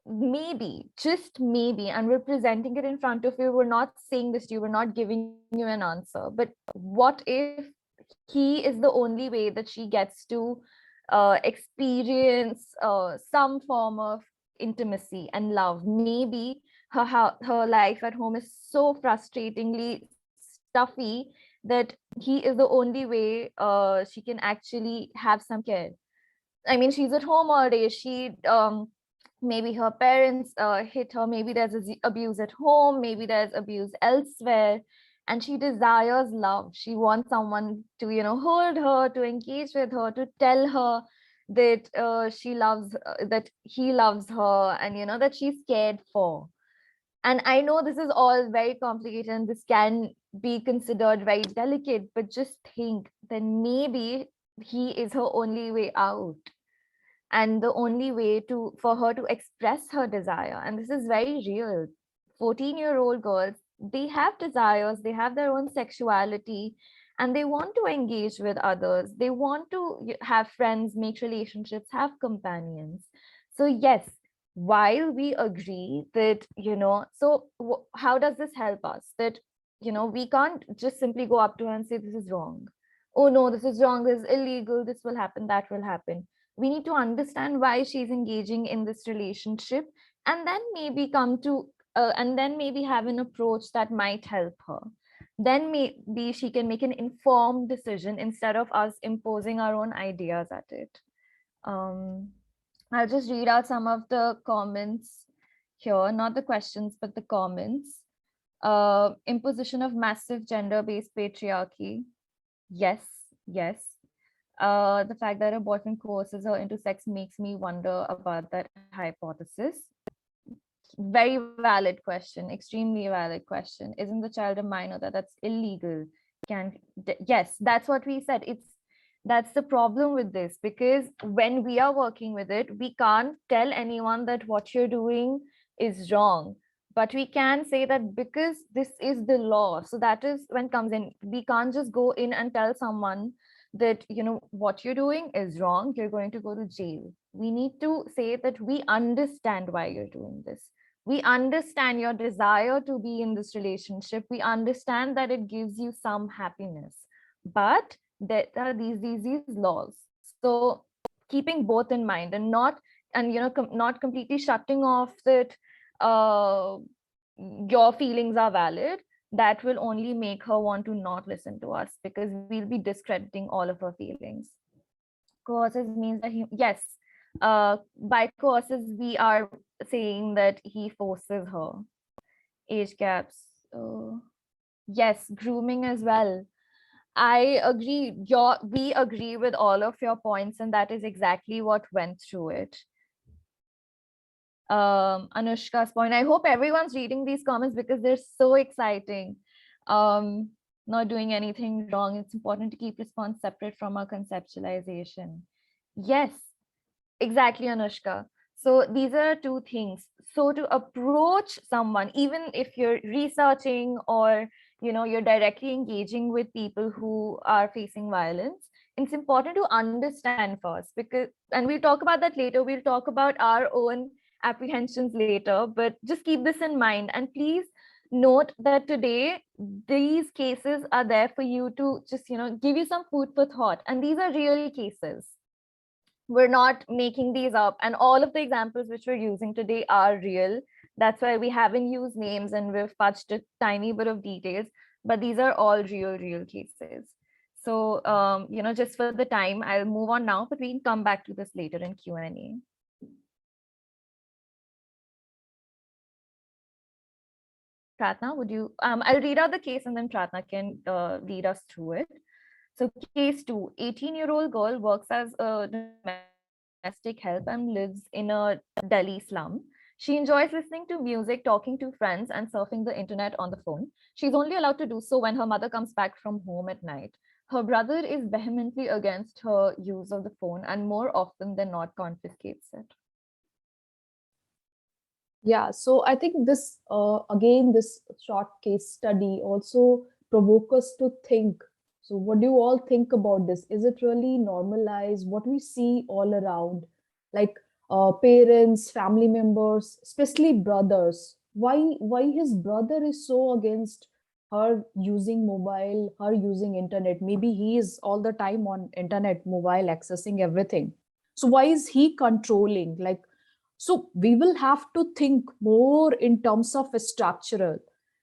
maybe, just maybe, and we're presenting it in front of you. We're not saying this to you. We're not giving you an answer. But what if he is the only way that she gets to experience some form of intimacy and love? Maybe her life at home is so frustratingly stuffy that he is the only way she can actually have some care. I mean, she's at home all day. Maybe her parents hit her. Maybe there's abuse at home. Maybe there's abuse elsewhere. And she desires love. She wants someone to, hold her, to engage with her, to tell her that she loves, that he loves her, and, that she's cared for. And I know this is all very complicated and this can be considered very delicate, but just think that maybe he is her only way out and the only way to for her to express her desire. And this is very real. 14-year-old girls, they have desires, they have their own sexuality, and they want to engage with others. They want to have friends, make relationships, have companions. So yes, while we agree that, how does this help us? That, we can't just simply go up to her and say this is wrong. Oh no, this is wrong, this is illegal, this will happen, that will happen. We need to understand why she's engaging in this relationship, and then maybe and then maybe have an approach that might help her. Then maybe she can make an informed decision instead of us imposing our own ideas at it. um I'll just read out some of the comments here, not the questions but the comments. Imposition of massive gender-based patriarchy. Yes, yes. The fact that her boyfriend coerces her into sex makes me wonder about that hypothesis. Very valid question, extremely valid question. Isn't the child a minor? That's illegal. Yes, that's what we said. That's the problem with this, because when we are working with it, we can't tell anyone that what you're doing is wrong. But we can say that because this is the law. So that is when comes in. We can't just go in and tell someone that, what you're doing is wrong, you're going to go to jail. We need to say that we understand why you're doing this. We understand your desire to be in this relationship. We understand that it gives you some happiness, but there are these laws. So keeping both in mind, and not completely shutting off that your feelings are valid, that will only make her want to not listen to us, because we'll be discrediting all of her feelings. Courses means that yes, by courses we are saying that he forces her. Age gaps, yes, grooming as well. I agree. We agree with all of your points, and that is exactly what went through it. Anushka's point. I hope everyone's reading these comments because they're so exciting. Not doing anything wrong. It's important to keep response separate from our conceptualization. Yes, exactly, Anushka. So these are two things. So to approach someone, even if you're researching or you're directly engaging with people who are facing violence, it's important to understand first, because, and we'll talk about that later. We'll talk about our own apprehensions later, but just keep this in mind. And please note that today these cases are there for you to just give you some food for thought, and these are real cases. We're not making these up, and all of the examples which we're using today are real. That's why we haven't used names and we've touched a tiny bit of details, but these are all real cases. So just for the time, I'll move on now, but we can come back to this later in Q&A. Pratna, would you I'll read out the case and then Pratna can lead us through it. So case 2, 18-year-old girl works as a domestic help and lives in a Delhi slum. She enjoys listening to music, talking to friends, and surfing the internet on the phone. She's only allowed to do so when her mother comes back from home at night. Her brother is vehemently against her use of the phone and more often than not confiscates it. Yeah, so I think this, again, this short case study also provoke us to think. So what do you all think about this? Is it really normalized? What we see all around, like parents, family members, especially brothers. Why his brother is so against her using mobile, her using internet? Maybe he is all the time on internet, mobile, accessing everything. So why is he controlling? Like, so we will have to think more in terms of a structural,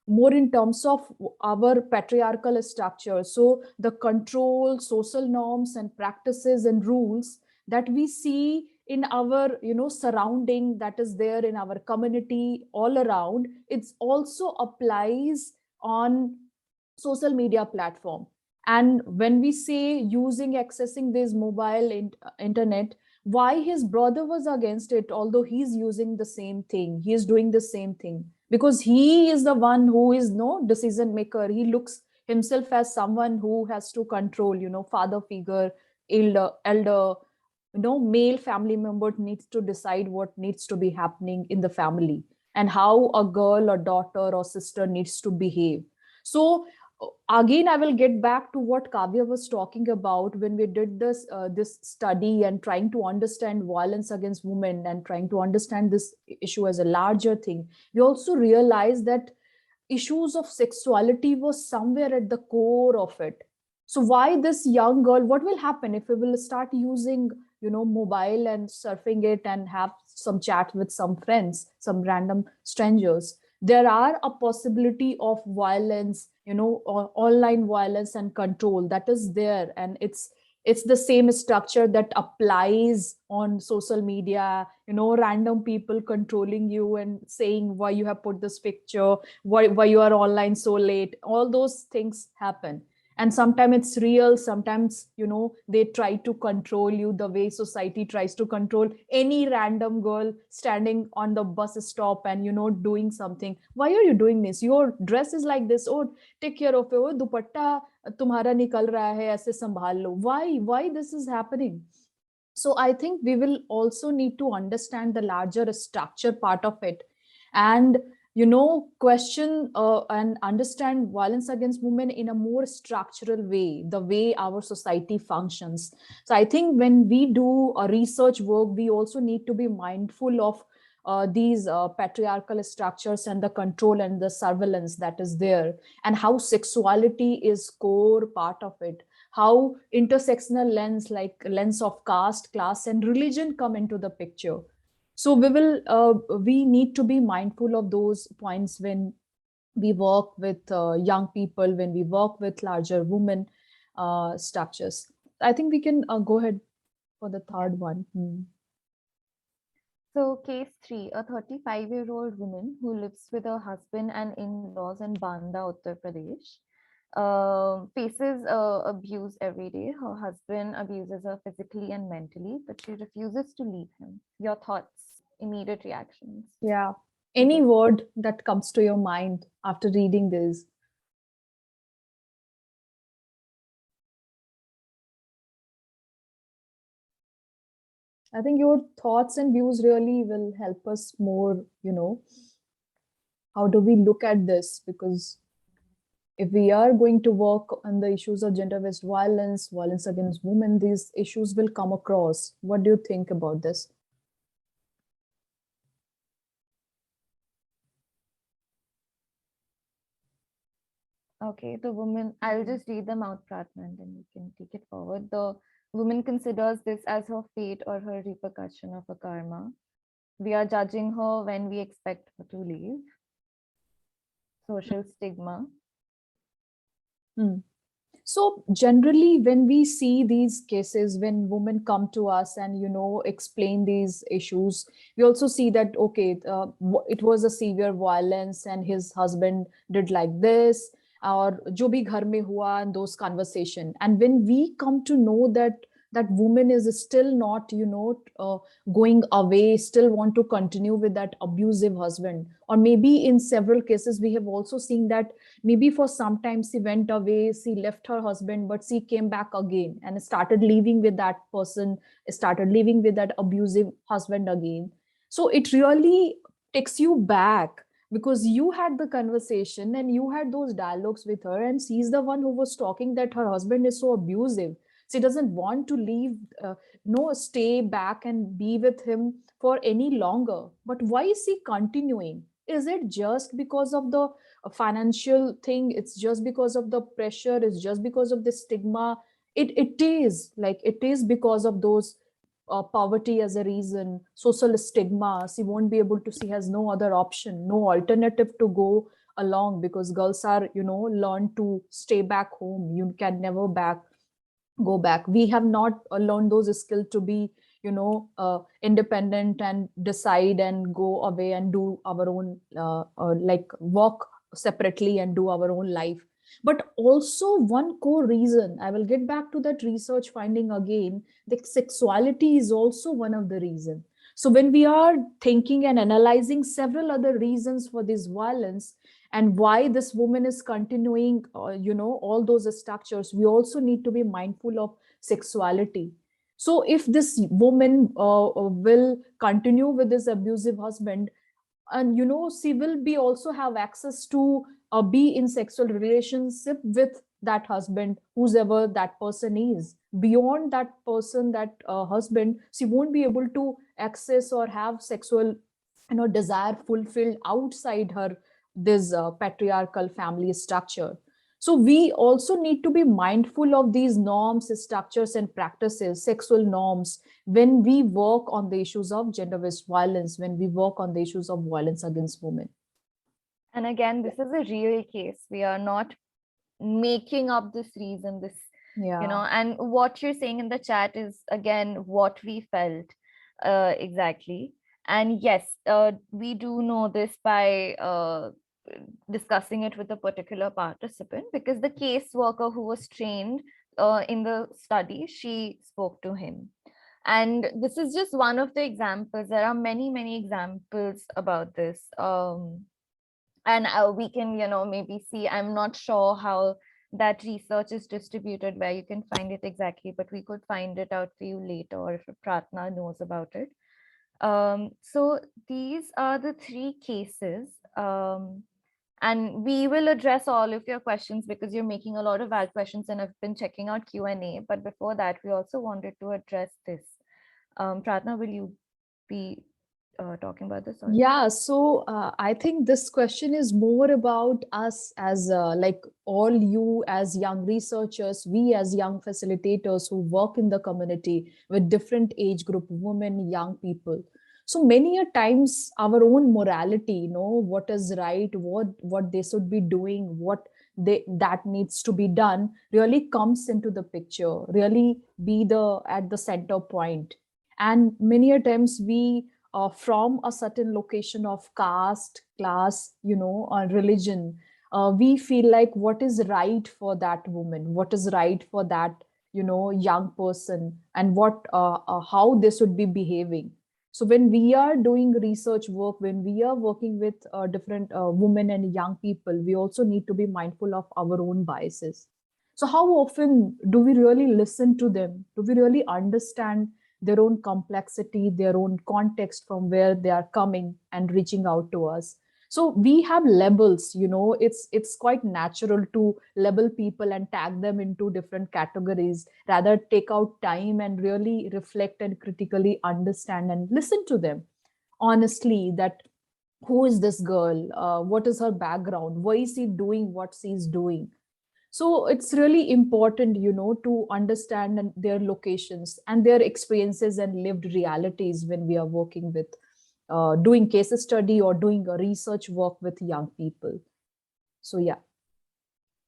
more in terms of our patriarchal structure. So the control, social norms and practices and rules that we see in our, surrounding, that is there in our community all around, it also applies on social media platform. And when we say using, accessing this mobile internet, why his brother was against it, although he's using the same thing, he is doing the same thing, because he is the one who is no decision maker. He looks himself as someone who has to control, father figure, elder, male family member needs to decide what needs to be happening in the family and how a girl or daughter or sister needs to behave. So again, I will get back to what Kavya was talking about when we did this study and trying to understand violence against women and trying to understand this issue as a larger thing. We also realized that issues of sexuality was somewhere at the core of it. So why this young girl, what will happen if we will start using, mobile and surfing it and have some chat with some friends, some random strangers? There are a possibility of violence, online violence and control that is there, and it's the same structure that applies on social media, random people controlling you and saying why you have put this picture, why you are online so late. All those things happen, and sometimes it's real, sometimes they try to control you the way society tries to control any random girl standing on the bus stop and doing something. Why are you doing this? Your dress is like this. Oh, take care of it. Oh, dupatta तुम्हारा निकल रहा है, ऐसे संभाल लो. Why this is happening? So I think we will also need to understand the larger structure part of it, and question and understand violence against women in a more structural way, the way our society functions. So I think when we do a research work, we also need to be mindful of these patriarchal structures and the control and the surveillance that is there, and how sexuality is core part of it, how intersectional lens like lens of caste, class and religion come into the picture. So we need to be mindful of those points when we work with young people, when we work with larger women structures. I think we can go ahead for the third one. So case 3, a 35-year-old woman who lives with her husband and in-laws in Banda, Uttar Pradesh, faces abuse every day. Her husband abuses her physically and mentally, but she refuses to leave him. Your thoughts, immediate reactions? Yeah. Any word that comes to your mind after reading this? I think your thoughts and views really will help us more, how do we look at this? Because if we are going to work on the issues of gender-based violence, violence against women, these issues will come across. What do you think about this? Okay, the woman, I'll just read them out, Pratna, and then you can take it forward. The woman considers this as her fate or her repercussion of a karma. We are judging her when we expect her to leave. Social stigma. So generally, when we see these cases, when women come to us and explain these issues, we also see that okay, it was a severe violence, and his husband did like this, or jo bhi ghar mein hua, and those conversation. And when we come to know that that woman is still not, going away, still want to continue with that abusive husband, or maybe in several cases we have also seen that maybe for some time she went away, she left her husband, but she came back again and started living with that person, started living with that abusive husband again. So it really takes you back, because you had the conversation and you had those dialogues with her, and she's the one who was talking that her husband is so abusive. She doesn't want to leave, no, stay back and be with him for any longer. But why is she continuing? Is it just because of the financial thing? It's just because of the pressure? It's just because of the stigma? It is like, it is because of those poverty as a reason, social stigma. She won't be able to, she has no other option, no alternative to go along, because girls are, learn to stay back home. You can never go back. We have not learned those skills to be, independent and decide and go away and do our own, like work separately and do our own life. But also one core reason, I will get back to that research finding again, that sexuality is also one of the reason. So when we are thinking and analyzing several other reasons for this violence, and why this woman is continuing, all those structures, we also need to be mindful of sexuality. So if this woman will continue with this abusive husband, and she will be also have access to be in sexual relationship with that husband, whoever that person is. Beyond that person, that husband, she won't be able to access or have sexual, desire fulfilled outside her, this patriarchal family structure. So we also need to be mindful of these norms, structures, and practices, sexual norms, when we work on the issues of gender-based violence, when we work on the issues of violence against women. And again, this is a real case. We are not making up this reason, this, Yeah. and what you're saying in the chat is again what we felt exactly. And yes, we do know this by discussing it with a particular participant, because the caseworker who was trained in the study, she spoke to him. And this is just one of the examples. There are many, many examples about this. And we can, maybe see, I'm not sure how that research is distributed, where you can find it exactly, but we could find it out for you later, or if Pratna knows about it. So these are the 3 cases. And we will address all of your questions, because you're making a lot of valid questions, and I've been checking out Q&A. But before that, we also wanted to address this. Pratna, will you be talking about this? Or? Yeah, so I think this question is more about us as like all you as young researchers, we as young facilitators who work in the community with different age group, women, young people. So many a times our own morality, what is right, what they should be doing, what that needs to be done, really comes into the picture, really be the at the center point. And many a times we from a certain location of caste, class, or religion, we feel like what is right for that woman, what is right for that, young person, and what how they should be behaving. So when we are doing research work, when we are working with different women and young people, we also need to be mindful of our own biases. So how often do we really listen to them? Do we really understand their own complexity, their own context from where they are coming and reaching out to us? So we have labels, it's quite natural to label people and tag them into different categories. Rather take out time and really reflect and critically understand and listen to them honestly, that who is this girl, what is her background, why is she doing what she's doing. So it's really important, to understand their locations and their experiences and lived realities when we are working with doing case study or doing a research work with young people. So yeah.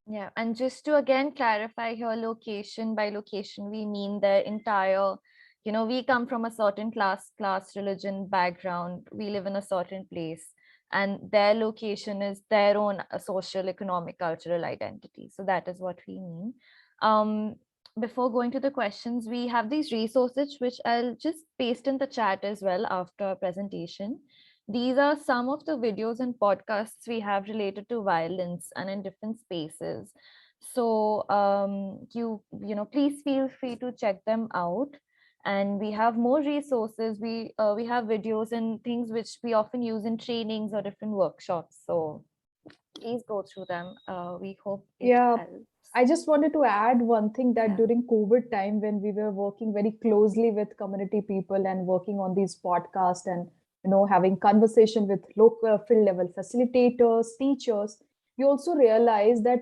Yeah, and just to again clarify here, location by location, we mean the entire, we come from a certain class, religion, background, we live in a certain place. and their location is their own social, economic, cultural identity. So that is what we mean. Before going to the questions, we have these resources, which I'll just paste in the chat as well after our presentation. These are some of the videos and podcasts we have related to violence and in different spaces. So please feel free to check them out. And we have more resources. We have videos and things which we often use in trainings or different workshops. So please go through them. We hope it Yeah, helps. I just wanted to add one thing, that Yeah. during COVID time, when we were working very closely with community people and working on these podcasts and having conversation with local field level facilitators, teachers, we also realized that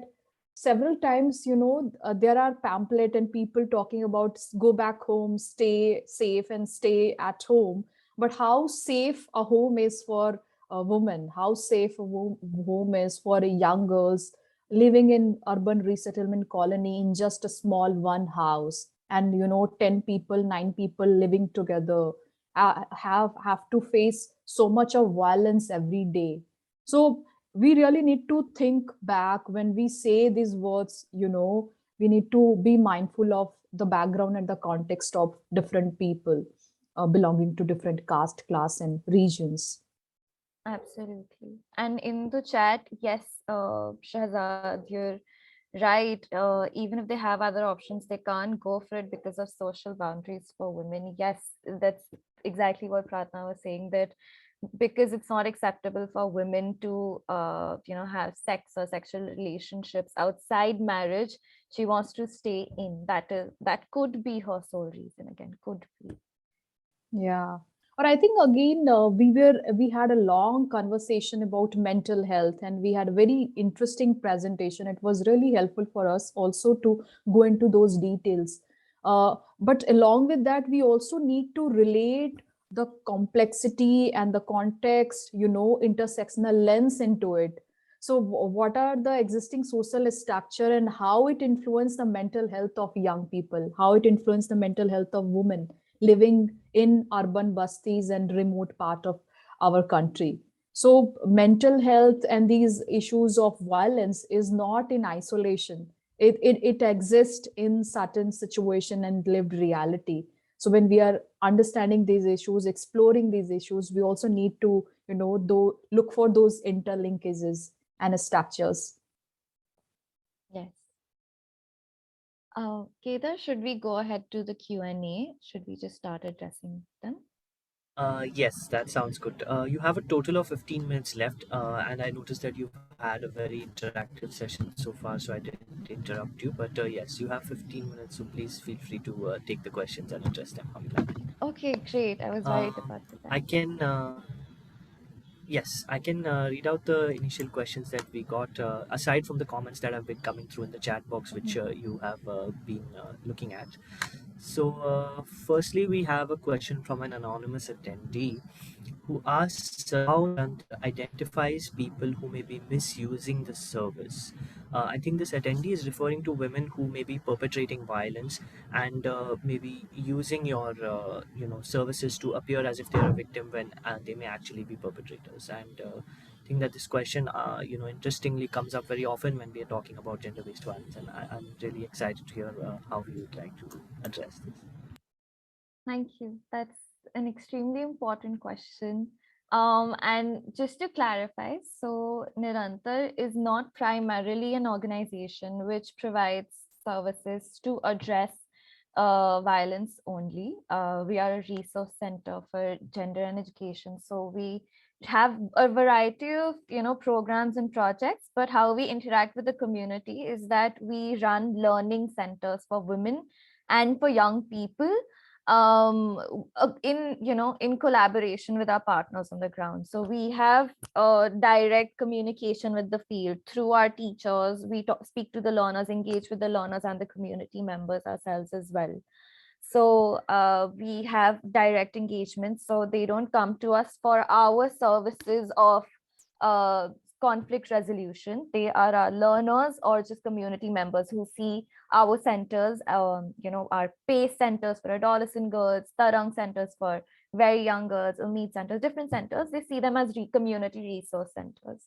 several times there are pamphlet and people talking about go back home, stay safe and stay at home, but how safe a home is for a woman, how safe a home is for young girls living in urban resettlement colony in just a small one house, and 10 people, 9 people living together, have to face so much of violence every day. So we really need to think back when we say these words. We need to be mindful of the background and the context of different people belonging to different caste, class and regions. Absolutely. And in the chat, yes, Shahzad, you're right. Even if they have other options, they can't go for it because of social boundaries for women. Yes, that's exactly what Pratna was saying, that because it's not acceptable for women to have sex or sexual relationships outside marriage, she wants to stay in. That could be her sole reason. Again, could be. Yeah. Or I think again, we had a long conversation about mental health, and we had a very interesting presentation. It was really helpful for us also to go into those details. But along with that, we also need to relate the complexity and the context, intersectional lens into it. So what are the existing social structure and how it influenced the mental health of young people, how it influenced the mental health of women living in urban bastis and remote part of our country. So mental health and these issues of violence is not in isolation. It exists in certain situation and lived reality. So when we are understanding these issues, exploring these issues, we also need to, look for those interlinkages and structures. Yes. Kedar, should we go ahead to the Q&A? Should we just start addressing them? Yes, that sounds good. You have a total of 15 minutes left, and I noticed that you've had a very interactive session so far, so I didn't interrupt you. But yes, you have 15 minutes, so please feel free to take the questions and address them how you like. Okay, great. I was worried about the I time. can Yes, I can read out the initial questions that we got, aside from the comments that have been coming through in the chat box, which you have been looking at. So, firstly, we have a question from an anonymous attendee who asks how Nirantar identifies people who may be misusing the service. I think this attendee is referring to women who may be perpetrating violence and maybe using your services to appear as if they're a victim when they may actually be perpetrators. And I think that this question interestingly comes up very often when we are talking about gender-based violence, and I'm really excited to hear how you would like to address this. Thank you. That's an extremely important question. And just to clarify, so Nirantar is not primarily an organization which provides services to address violence only. We are a resource center for gender and education. So we have a variety of programs and projects, but how we interact with the community is that we run learning centers for women and for young people, in collaboration with our partners on the ground. So we have direct communication with the field through our teachers. We speak to the learners, engage with the learners and the community members ourselves as well. So we have direct engagement, so they don't come to us for our services of uh, conflict resolution. They are our learners or just community members who see our centers, our PACE centers for adolescent girls, Tarang centers for very young girls or meet centers, different centers, they see them as community resource centers.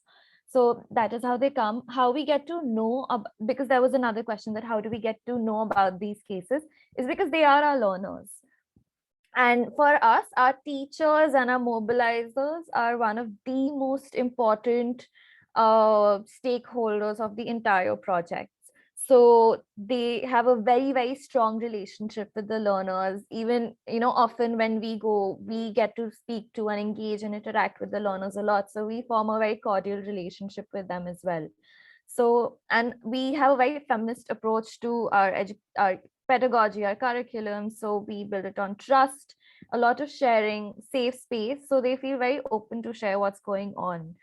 So that is how they come. How we get to know, because there was another question, that how do we get to know about these cases, is because they are our learners. And for us, our teachers and our mobilizers are one of the most important stakeholders of the entire project. So they have a very, very strong relationship with the learners. Even, often when we go, we get to speak to and engage and interact with the learners a lot. So we form a very cordial relationship with them as well. So, and we have a very feminist approach to our pedagogy, our curriculum. So we build it on trust, a lot of sharing, safe space. So they feel very open to share what's going on.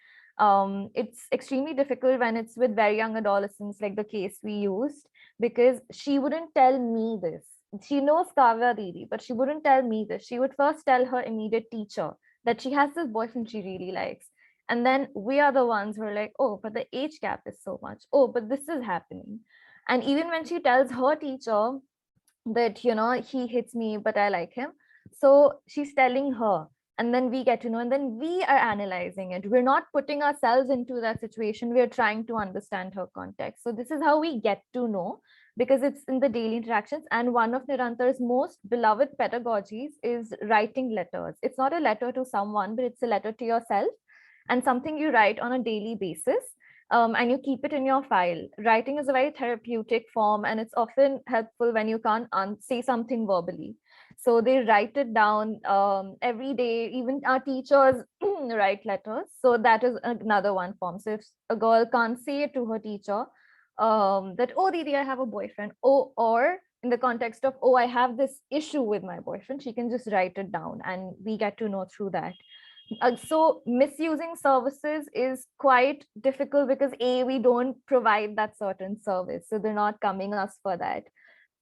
It's extremely difficult when it's with very young adolescents, like the case we used, because she wouldn't tell me this. She knows Kavya Didi, but she wouldn't tell me this. She would first tell her immediate teacher that she has this boyfriend she really likes. And then we are the ones who are like, oh, but the age gap is so much. Oh, but this is happening. And even when she tells her teacher that, he hits me, but I like him. So she's telling her, and then we get to know, and then we are analyzing it. We're not putting ourselves into that situation. We're trying to understand her context. So this is how we get to know, because it's in the daily interactions. And one of Nirantar's most beloved pedagogies is writing letters. It's not a letter to someone, but it's a letter to yourself, and something you write on a daily basis, and you keep it in your file. Writing is a very therapeutic form, and it's often helpful when you can't say something verbally. So they write it down every day. Even our teachers write letters. So that is another one form. So if a girl can't say it to her teacher, that, oh, Didi, I have a boyfriend. Oh, or in the context of, oh, I have this issue with my boyfriend, she can just write it down, and we get to know through that. So misusing services is quite difficult because we don't provide that certain service, so they're not coming us for that.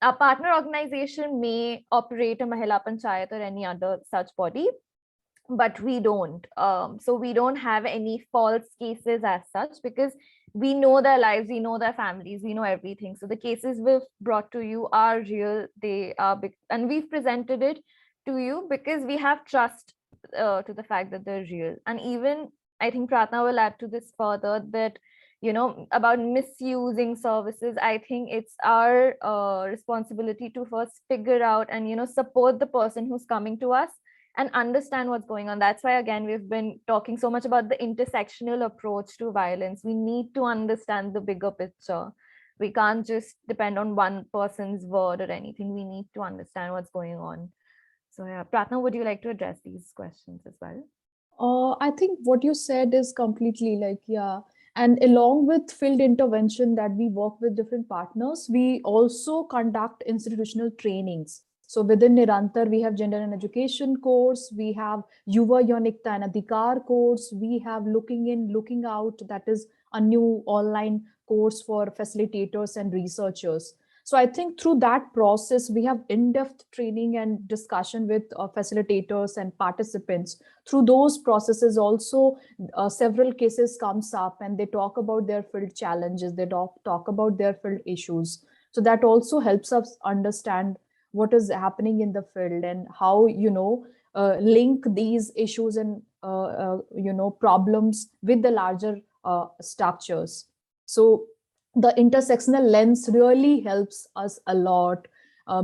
Our partner organization may operate a Mahila Panchayat or any other such body, but we don't. So we don't have any false cases as such, because we know their lives, we know their families, we know everything. So the cases we've brought to you are real, they are big, and we've presented it to you because we have trust to the fact that they're real. And even, I think Pratna will add to this further, that about misusing services, I think it's our responsibility to first figure out and support the person who's coming to us and understand what's going on. That's why, again, we've been talking so much about the intersectional approach to violence. We need to understand the bigger picture. We can't just depend on one person's word or anything. We need to understand what's going on. So yeah, Pratna, would you like to address these questions as well? I think what you said is completely like, yeah. And along with field intervention that we work with different partners, we also conduct institutional trainings. So within Nirantar, we have gender and education course, we have Yuva Yonikta and Adhikar course, we have looking out, that is a new online course for facilitators and researchers. So I think through that process, we have in-depth training and discussion with facilitators and participants. Through those processes also, several cases comes up and they talk about their field challenges, they talk about their field issues. So that also helps us understand what is happening in the field and how, link these issues and, problems with the larger structures. So the intersectional lens really helps us a lot,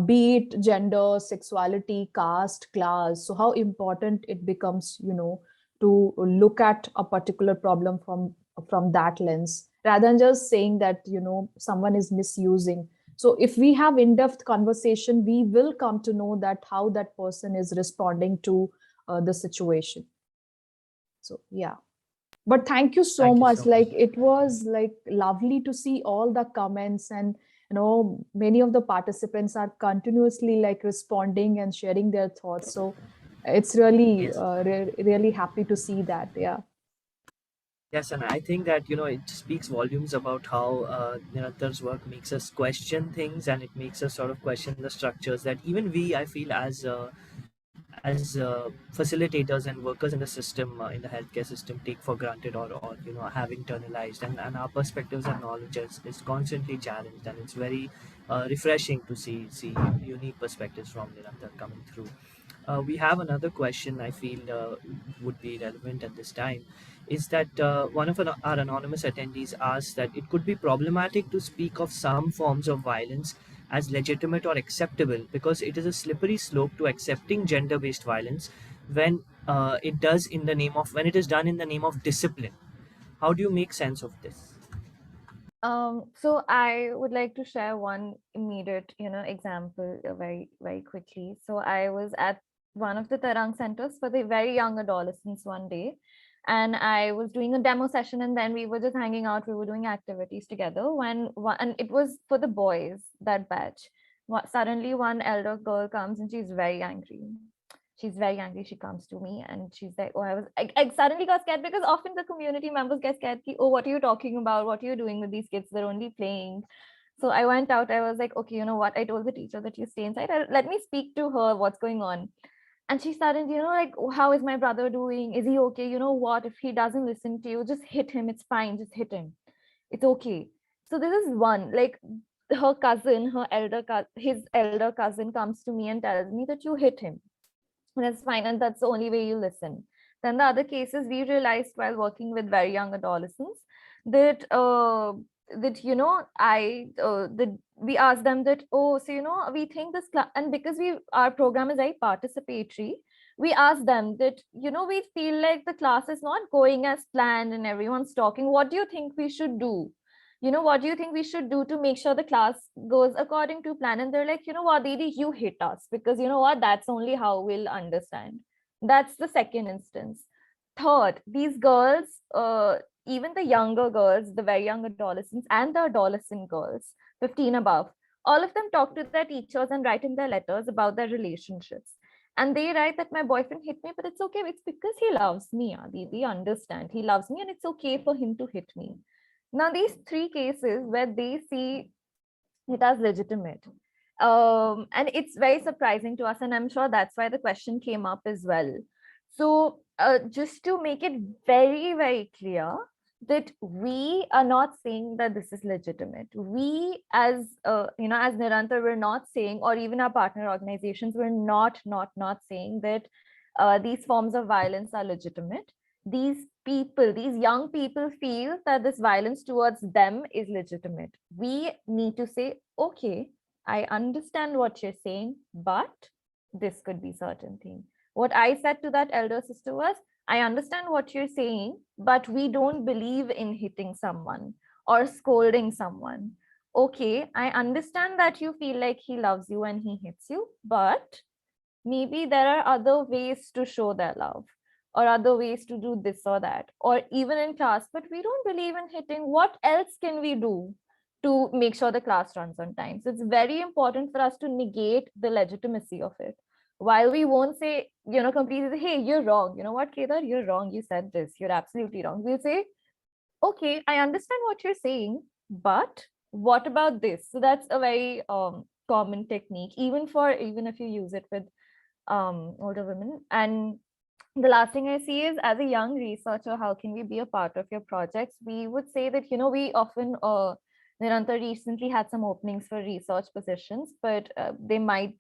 be it gender, sexuality, caste, class. So how important it becomes, to look at a particular problem from that lens, rather than just saying that, someone is misusing. So if we have in-depth conversation, we will come to know that how that person is responding to the situation. So yeah. But thank you so much. Like, it was like lovely to see all the comments, and many of the participants are continuously like responding and sharing their thoughts. So it's really really happy to see that. Yeah. Yes, and I think that it speaks volumes about how Nirantar's work makes us question things, and it makes us sort of question the structures that even we, I feel, as facilitators and workers in the system, in the healthcare system, take for granted, or have internalized, and our perspectives and knowledge is constantly challenged, and it's very refreshing to see unique perspectives from Nirantar coming through. We have another question I feel would be relevant at this time. Is that one of our anonymous attendees asked that it could be problematic to speak of some forms of violence as legitimate or acceptable because it is a slippery slope to accepting gender-based violence when when it is done in the name of discipline. How do you make sense of this? So I would like to share one immediate, example very, very quickly. So I was at one of the Tarang centers for the very young adolescents one day, and I was doing a demo session, and then we were just hanging out. We were doing activities together. And it was for the boys, that batch. Suddenly, one elder girl comes and she's very angry. She's very angry. She comes to me and she's like, oh, I suddenly got scared because often the community members get scared. Oh, what are you talking about? What are you doing with these kids? They're only playing. So I went out. I was like, okay, you know what? I told the teacher that you stay inside. Let me speak to her. What's going on? And she started, like, "Oh, how is my brother doing? Is he okay? You know what? If he doesn't listen to you, just hit him. It's fine. Just hit him. It's okay." So this is one, like her cousin, his elder cousin comes to me and tells me that you hit him. That's fine, and that's the only way you listen. Then the other cases we realized while working with very young adolescents that we asked them that, oh, so we think this class, and because our program is very participatory, we asked them that, we feel like the class is not going as planned and everyone's talking. What do you think we should do? What do you think we should do to make sure the class goes according to plan? And they're like, you know what, Didi, you hit us, because you know what, that's only how we'll understand. That's the second instance. Third, these girls, even the younger girls, the very young adolescents and the adolescent girls, 15 above, all of them talk to their teachers and write in their letters about their relationships. And they write that my boyfriend hit me, but it's okay. It's because he loves me. They understand. He loves me and it's okay for him to hit me. Now, these three cases where they see it as legitimate. And it's very surprising to us. And I'm sure that's why the question came up as well. So just to make it very, very clear that we are not saying that this is legitimate. We as Nirantar, we're not saying, or even our partner organizations, we're not saying that these forms of violence are legitimate. These young people feel that this violence towards them is legitimate. We need to say, okay, I understand what you're saying, but this could be certain thing. What I said to that elder sister was, I understand what you're saying, but we don't believe in hitting someone or scolding someone. Okay, I understand that you feel like he loves you and he hits you, but maybe there are other ways to show their love or other ways to do this or that, or even in class, but we don't believe in hitting. What else can we do to make sure the class runs on time? So it's very important for us to negate the legitimacy of it. While we won't say, completely, hey, you're wrong. You know what, Kedar, you're wrong. You said this. You're absolutely wrong. We'll say, okay, I understand what you're saying, but what about this? So that's a very common technique, even if you use it with older women. And the last thing I see is, as a young researcher, how can we be a part of your projects? We would say that, we often, Nirantar recently had some openings for research positions, but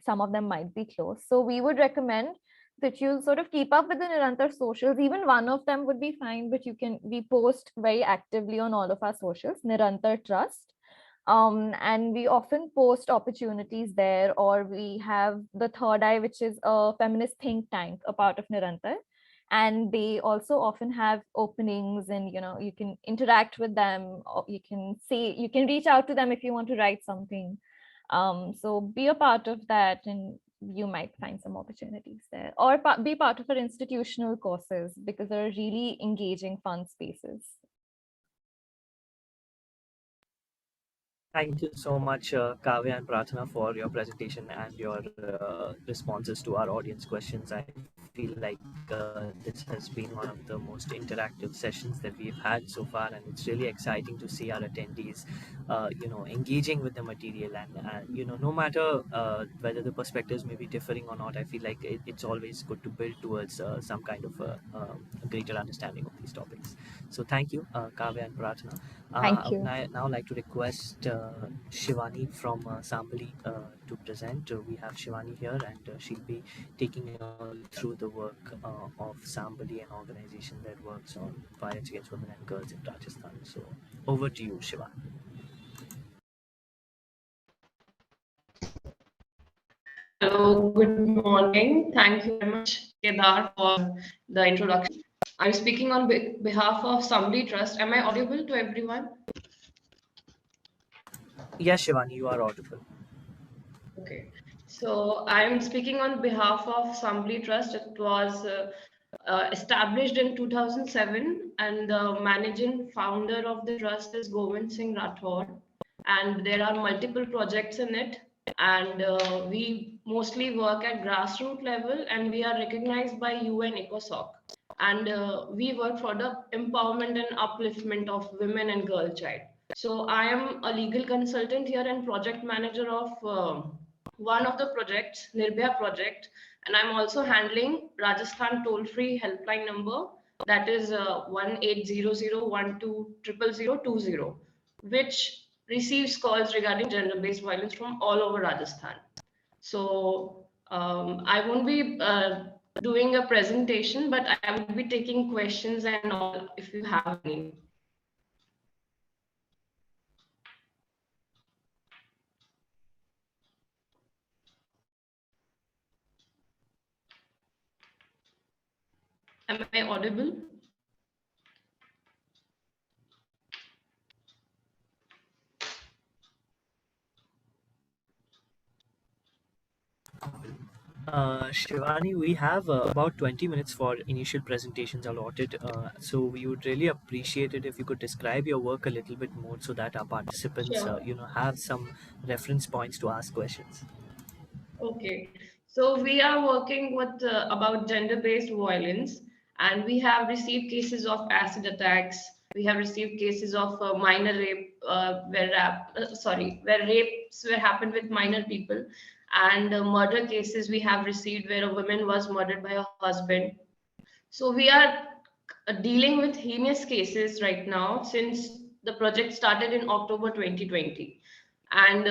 some of them might be closed. So we would recommend that you sort of keep up with the Nirantar socials. Even one of them would be fine, but we post very actively on all of our socials, Nirantar Trust. And we often post opportunities there, or we have the Third Eye, which is a feminist think tank, a part of Nirantar. And they also often have openings, and you can interact with them, or you can reach out to them if you want to write something. So be a part of that, and you might find some opportunities there, or be part of our institutional courses, because they're really engaging, fun spaces. Thank you so much, Kavya and Pratana, for your presentation and your responses to our audience questions. I feel like this has been one of the most interactive sessions that we've had so far, and it's really exciting to see our attendees, engaging with the material. And no matter whether the perspectives may be differing or not, I feel like it's always good to build towards some kind of a greater understanding of these topics. So thank you, Kavya and Pratana. Thank I you. would now like to request Shivani from Sambhali to present. We have Shivani here, and she'll be taking you all through the work of Sambhali, an organization that works on violence against women and girls in Rajasthan. So, over to you, Shivani. Hello, good morning. Thank you very much, Kedar, for the introduction. I'm speaking on behalf of Sambhali Trust. Am I audible to everyone? Yes, Shivani, you are audible. Okay. So I'm speaking on behalf of Sambhali Trust. It was established in 2007, and the managing founder of the trust is Govind Singh Rathod. And there are multiple projects in it. And we mostly work at grassroots level, and we are recognized by UN ECOSOC. And we work for the empowerment and upliftment of women and girl child. So I am a legal consultant here and project manager of one of the projects, Nirbhaya project, and I'm also handling Rajasthan toll-free helpline number, that is 1800120020, which receives calls regarding gender-based violence from all over Rajasthan. So I won't be doing a presentation, but I will be taking questions and all if you have any. Am I audible? Shivani, we have about 20 minutes for initial presentations allotted. So we would really appreciate it if you could describe your work a little bit more so that our participants, Sure. have some reference points to ask questions. Okay, so we are working with about gender-based violence, and we have received cases of acid attacks. We have received cases of minor rape, where rapes were happened with minor people, and murder cases we have received where a woman was murdered by her husband. So we are dealing with heinous cases right now since the project started in October 2020, and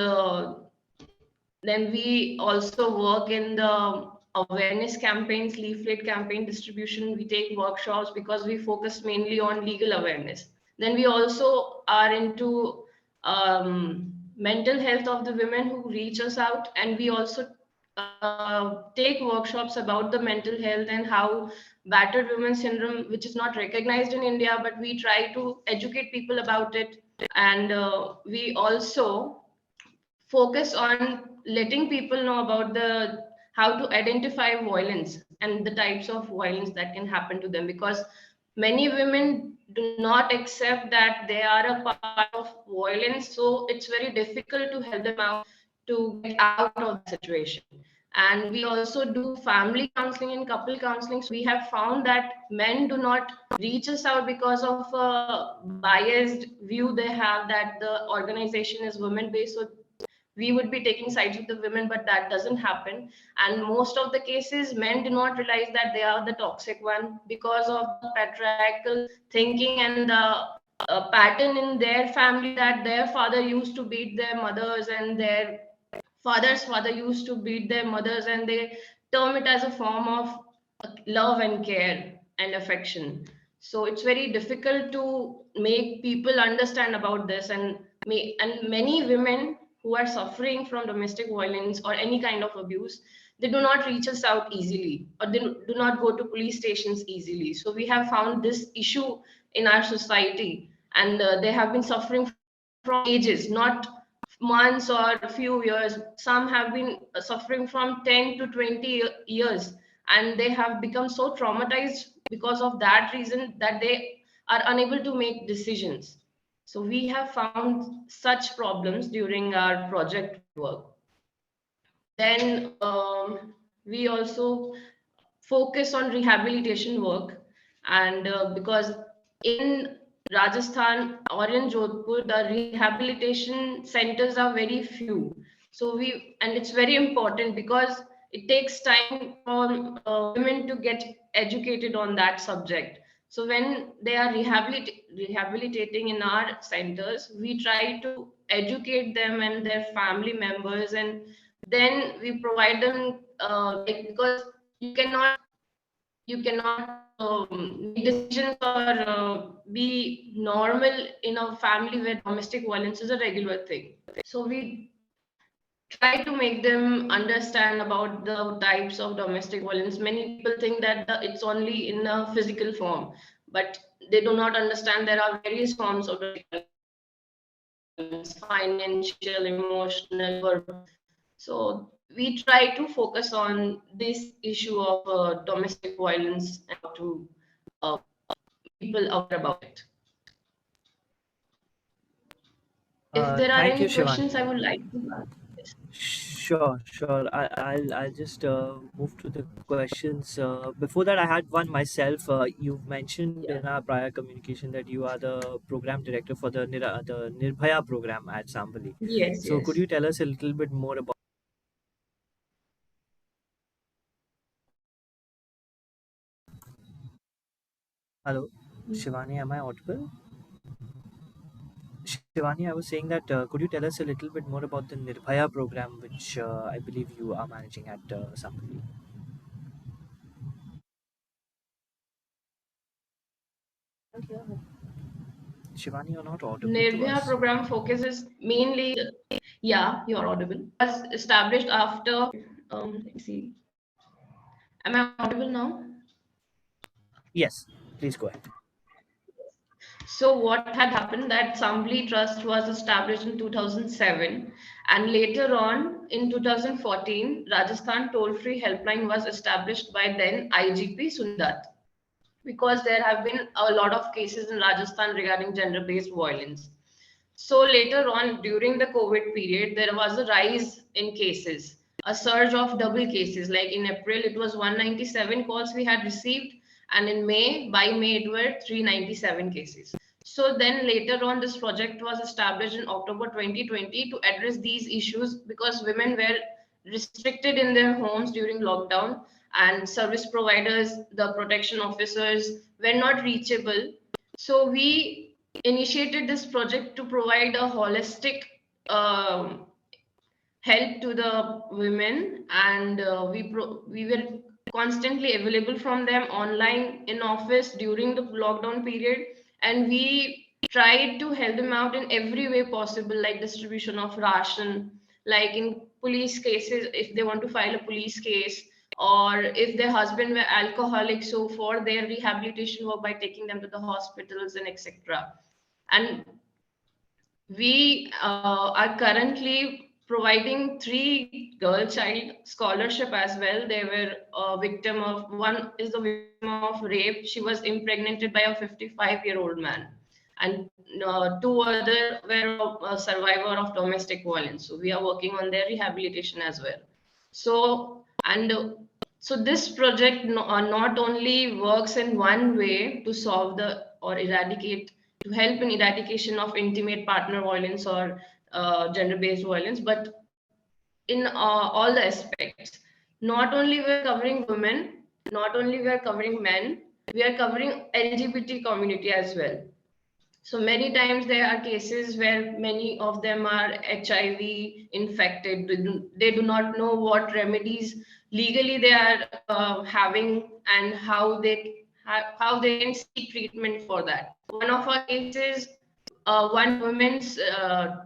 then we also work in the awareness campaigns, leaflet campaign distribution. We take workshops because we focus mainly on legal awareness. Then we also are into mental health of the women who reach us out, and we also take workshops about the mental health and how battered women syndrome, which is not recognized in India, but we try to educate people about it. And we also focus on letting people know about the how to identify violence and the types of violence that can happen to them, because many women do not accept that they are a part of violence, so it's very difficult to help them out to get out of the situation. And we also do family counseling and couple counseling. So we have found that men do not reach us out because of a biased view they have that the organization is women based, so we would be taking sides with the women, but that doesn't happen. And most of the cases, men do not realize that they are the toxic one because of the patriarchal thinking and the pattern in their family that their father used to beat their mothers and their father's father used to beat their mothers, and they term it as a form of love and care and affection. So it's very difficult to make people understand about this, and many women who are suffering from domestic violence or any kind of abuse, they do not reach us out easily, or they do not go to police stations easily. So we have found this issue in our society, and they have been suffering from ages, not months or a few years. Some have been suffering from 10 to 20 years, and they have become so traumatized because of that reason that they are unable to make decisions. So we have found such problems during our project work. Then we also focus on rehabilitation work, and because in Rajasthan or in Jodhpur, the rehabilitation centers are very few. So and it's very important because it takes time for women to get educated on that subject. So when they are rehabilitating in our centers, we try to educate them and their family members, and then we provide them like, because you cannot make decisions or be normal in a family where domestic violence is a regular thing. So we try to make them understand about the types of domestic violence. Many people think that it's only in a physical form, but they do not understand there are various forms of domestic violence: financial, emotional, verbal. So we try to focus on this issue of domestic violence and how to uh, people aware about it. If there are Thank you, any Shivani. questions, I would like to ask. Sure, sure. I'll just move to the questions. Before that, I had one myself. You've mentioned in our prior communication that you are the program director for the Nirbhaya program at Sambhali. Yes, So could yes. you tell us a little bit more about? Hello, Shivani, am I audible? Shivani, I was saying that could you tell us a little bit more about the Nirbhaya program, which I believe you are managing at Sambhali? Shivani, you're not audible to Nirbhaya us. program focuses mainly, yeah, you're audible. Was established after, let me see. Am I audible now? Yes, please go ahead. So what had happened that Sambhali Trust was established in 2007, and later on in 2014, Rajasthan toll-free helpline was established by then IGP Sundat, because there have been a lot of cases in Rajasthan regarding gender-based violence. So later on, during the COVID period, there was a rise in cases, a surge of double cases. Like in April, it was 197 calls we had received, and in May, by May, it were 397 cases. So then later on, this project was established in October 2020 to address these issues, because women were restricted in their homes during lockdown, and service providers, the protection officers were not reachable. So we initiated this project to provide a holistic um, help to the women, and we were constantly available from them online, in office during the lockdown period, and we tried to help them out in every way possible, like distribution of ration, like in police cases if they want to file a police case, or if their husband were alcoholic, so for their rehabilitation work by taking them to the hospitals and etc. And we are currently providing 3 girl child scholarship as well. They were a victim of, one is the victim of rape. She was impregnated by a 55-year-old man, and 2 other were a survivor of domestic violence. So we are working on their rehabilitation as well. So and so this project not only works in one way to solve the or eradicate, to help in eradication of intimate partner violence or gender-based violence, but in all the aspects. Not only we're covering women, not only we're covering men, we are covering LGBT community as well. So many times there are cases where many of them are HIV infected. They do not know what remedies legally they are having, and how they can seek treatment for that. One of our cases, one woman's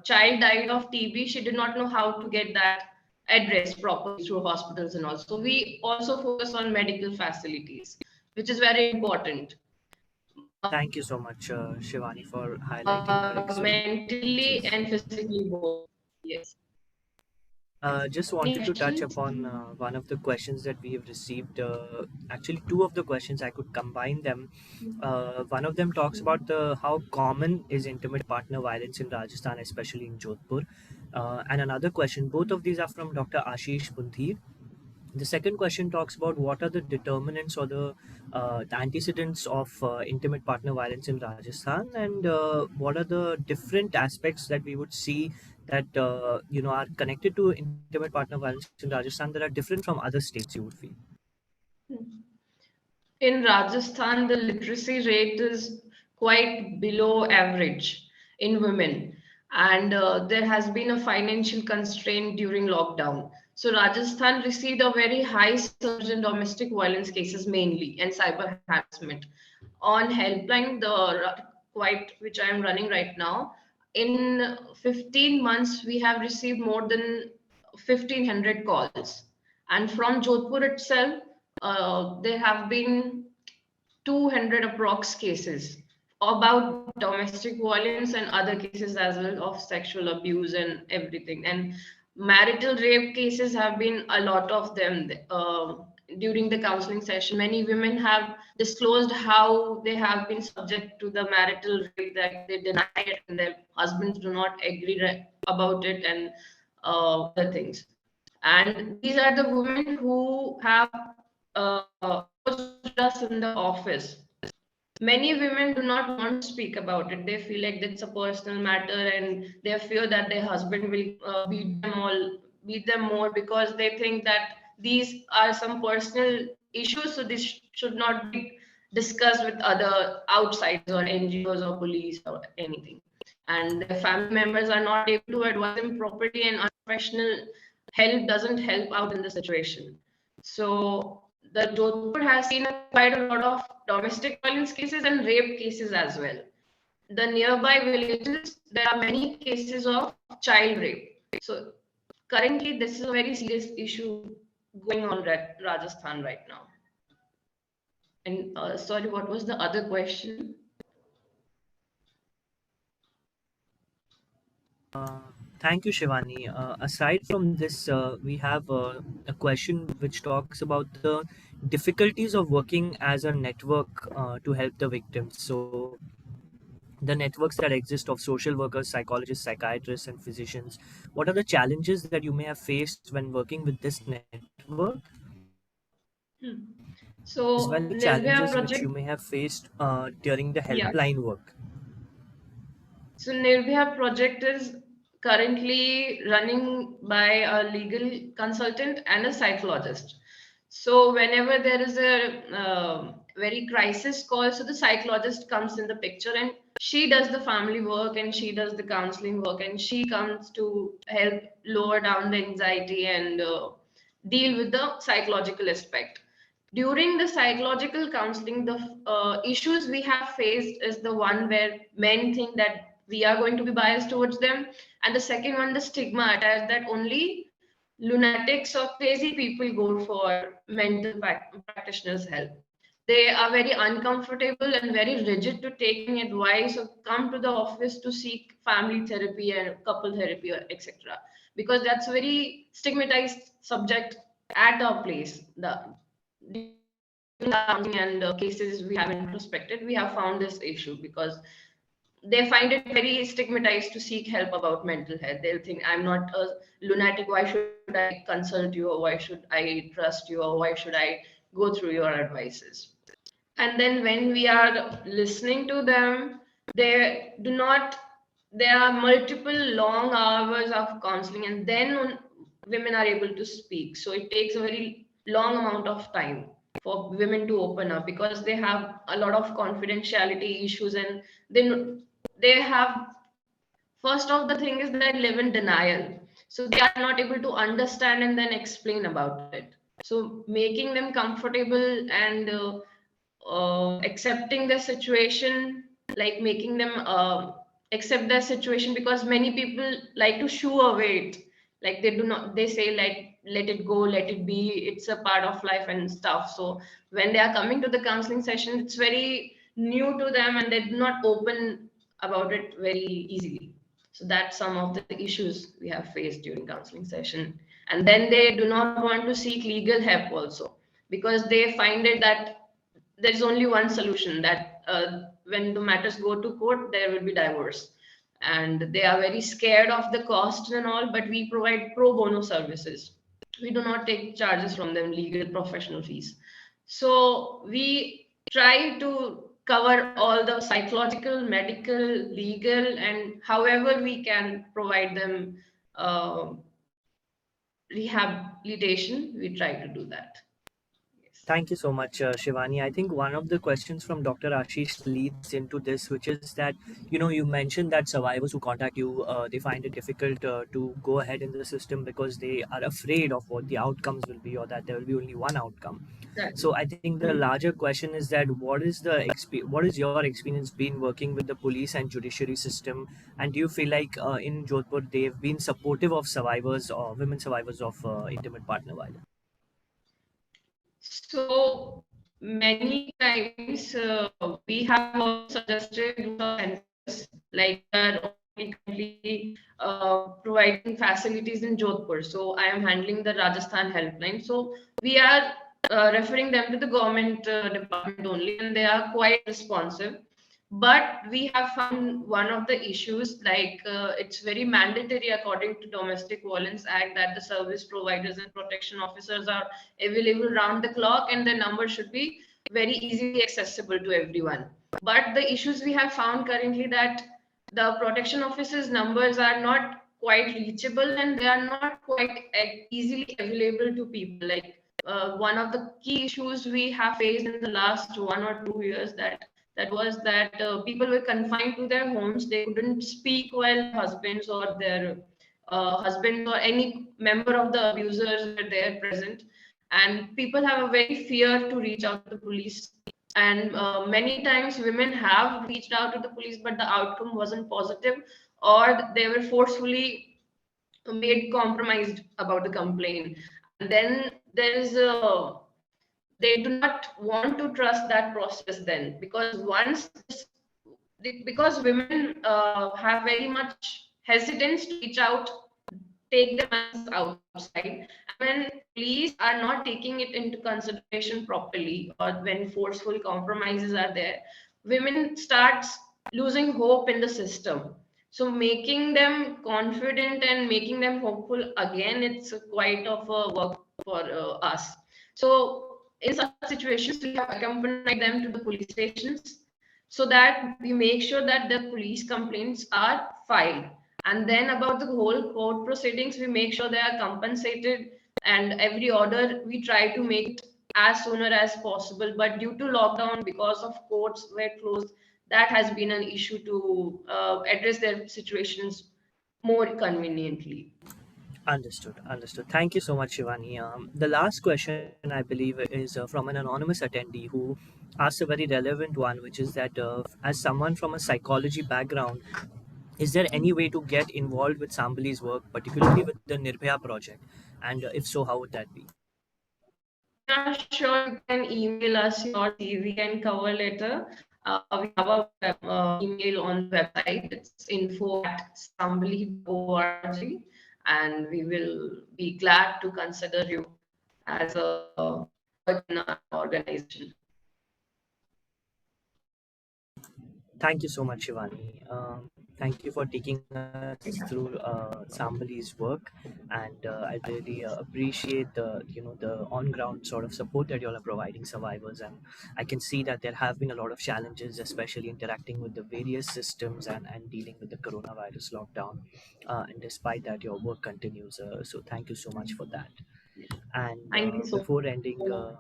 child died of TB. She did not know how to get that addressed properly through hospitals and all. So we also focus on medical facilities, which is very important. Thank you so much, Shivani, for highlighting your Mentally experiences. and physically both. Yes. Just Any wanted to touch questions? upon one of the questions that we have received. Actually, two of the questions I could combine them. One of them talks about the how common is intimate partner violence in Rajasthan, especially in Jodhpur. And another question. Both of these are from Dr. Ashish Bundhir. The second question talks about what are the determinants or the antecedents of intimate partner violence in Rajasthan, and what are the different aspects that we would see that are connected to intimate partner violence in Rajasthan that are different from other states. You would feel. In Rajasthan, the literacy rate is quite below average in women. and there has been a financial constraint during lockdown. So Rajasthan received a very high surge in domestic violence cases mainly and cyber harassment. On helpline, quite which I am running right now, in 15 months we have received more than 1500 calls, and from Jodhpur itself, there have been 200 approx cases about domestic violence and other cases as well of sexual abuse and everything. And marital rape cases have been a lot of them. During the counseling session, many women have disclosed how they have been subject to the marital rape, that they deny it and their husbands do not agree about it, and other things. And these are the women who have approached us in the office. Many women do not want to speak about it. They feel like it's a personal matter, and they fear that their husband will beat them more, because they think that these are some personal issues, so this should not be discussed with other outsiders or NGOs or police or anything. And their family members are not able to advise them properly, and unprofessional help doesn't help out in the situation. So the Jodhpur has seen quite a lot of domestic violence cases and rape cases as well. The nearby villages, there are many cases of child rape. So currently, this is a very serious issue going on at Rajasthan right now. And sorry, what was the other question? Thank you, Shivani. Aside from this, we have a question which talks about the difficulties of working as a network to help the victims. So, the networks that exist of social workers, psychologists, psychiatrists, and physicians. What are the challenges that you may have faced when working with this network, Hmm. as well So as the Nirbhaya challenges which project, you may have faced during the yeah. helpline work? So Nirbhaya project is currently running by a legal consultant and a psychologist. So whenever there is a very crisis call, so the psychologist comes in the picture, and she does the family work and she does the counseling work, and she comes to help lower down the anxiety and deal with the psychological aspect. During the psychological counseling, the issues we have faced is the one where men think that we are going to be biased towards them, and the second one, the stigma attached that only lunatics or crazy people go for mental practitioners' help. They are very uncomfortable and very rigid to taking advice or come to the office to seek family therapy and couple therapy or etc. Because that's a very stigmatized subject at our place. The counseling and cases we have introspected, we have found this issue because they find it very stigmatized to seek help about mental health. They'll think, I'm not a lunatic, why should I consult you, or why should I trust you, or why should I go through your advices? And then when we are listening to them, they do not, there are multiple long hours of counseling, and then women are able to speak. So it takes a very long amount of time for women to open up, because they have a lot of confidentiality issues, and then they have, first of the thing is that they live in denial, so they are not able to understand and then explain about it. So making them comfortable and accepting the situation, like making them accept their situation, because many people like to shoo away it, like they do not, they say like, let it go, let it be, it's a part of life and stuff. So when they are coming to the counseling session, it's very new to them and they do not open about it very easily. So that's some of the issues we have faced during counseling session. And then they do not want to seek legal help also, because they find it that there is only one solution, that when the matters go to court, there will be divorce. And they are very scared of the cost and all, but we provide pro bono services. We do not take charges from them, legal professional fees. So we try to cover all the psychological, medical, legal, and however we can provide them uh, rehabilitation, we try to do that. Yes. Thank you so much, Shivani. I think one of the questions from Dr. Ashish leads into this, which is that, you mentioned that survivors who contact you, they find it difficult to go ahead in the system because they are afraid of what the outcomes will be, or that there will be only one outcome. So I think the larger question is that what is your experience been working with the police and judiciary system, and do you feel like in Jodhpur they've been supportive of survivors or women survivors of intimate partner violence? So many times we have also suggested use of centers, like we are only currently providing facilities in Jodhpur. So I am handling the Rajasthan helpline. So we are referring them to the government department only, and they are quite responsive. But we have found one of the issues, like it's very mandatory according to Domestic Violence Act that the service providers and protection officers are available round the clock, and the number should be very easily accessible to everyone. But the issues we have found currently, that the protection officers numbers are not quite reachable, and they are not quite easily available to people. Like one of the key issues we have faced in the last 1 or 2 years, that was that people were confined to their homes. They couldn't speak while husbands or their husbands or any member of the abusers were there present, and people have a very fear to reach out to the police. And many times women have reached out to the police, but the outcome wasn't positive, or they were forcefully made compromised about the complaint. And then there is a, they do not want to trust that process then, because because women have very much hesitance to reach out, take them as outside. When police are not taking it into consideration properly, or when forceful compromises are there, women starts losing hope in the system. So making them confident and making them hopeful again, it's quite of a work for us. So in such situations, we have accompanied them to the police stations, so that we make sure that the police complaints are filed. And then about the whole court proceedings, we make sure they are compensated, and every order we try to make it as sooner as possible. But due to lockdown, because of courts were closed, that has been an issue to address their situations more conveniently. Understood. Understood. Thank you so much, Shivani. The last question, I believe, is from an anonymous attendee who asked a very relevant one, which is that as someone from a psychology background, is there any way to get involved with Sambhali's work, particularly with the Nirbhaya project? And if so, how would that be? Yeah, sure. You can email us your CV and cover letter. We have a email on the website. It's info@sambhali.org, and we will be glad to consider you as a work in our organization. Thank you so much, Shivani. Thank you for taking us through Sambhali's work, and I really appreciate the on-ground sort of support that you all are providing survivors. And I can see that there have been a lot of challenges, especially interacting with the various systems and dealing with the coronavirus lockdown. And despite that, your work continues. So thank you so much for that. And Thank you so before ending, much.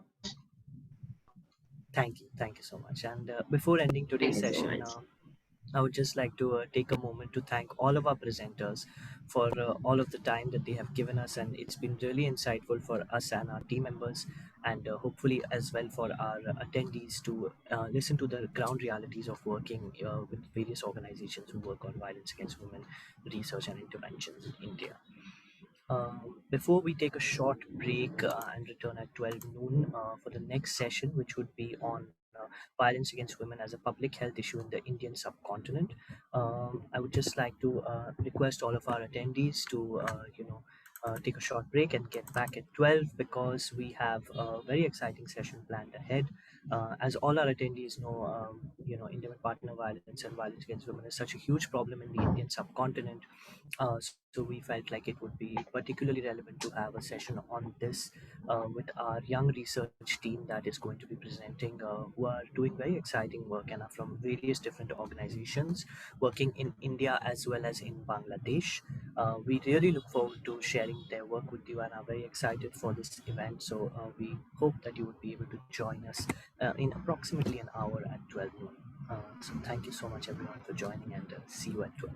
thank you so much. And before ending Thank today's you so session, much. I would just like to take a moment to thank all of our presenters for all of the time that they have given us, and it's been really insightful for us and our team members, and hopefully as well for our attendees to listen to the ground realities of working with various organizations who work on violence against women research and interventions in India. Before we take a short break and return at 12 noon for the next session, which would be on violence against women as a public health issue in the Indian subcontinent, I would just like to request all of our attendees to, take a short break and get back at 12 because we have a very exciting session planned ahead. As all our attendees know, intimate partner violence and violence against women is such a huge problem in the Indian subcontinent. So we felt like it would be particularly relevant to have a session on this with our young research team that is going to be presenting, who are doing very exciting work and are from various different organizations working in India as well as in Bangladesh. We really look forward to sharing their work with you and are very excited for this event. So we hope that you would be able to join us in approximately an hour at 12 noon. So thank you so much everyone for joining, and see you at 12.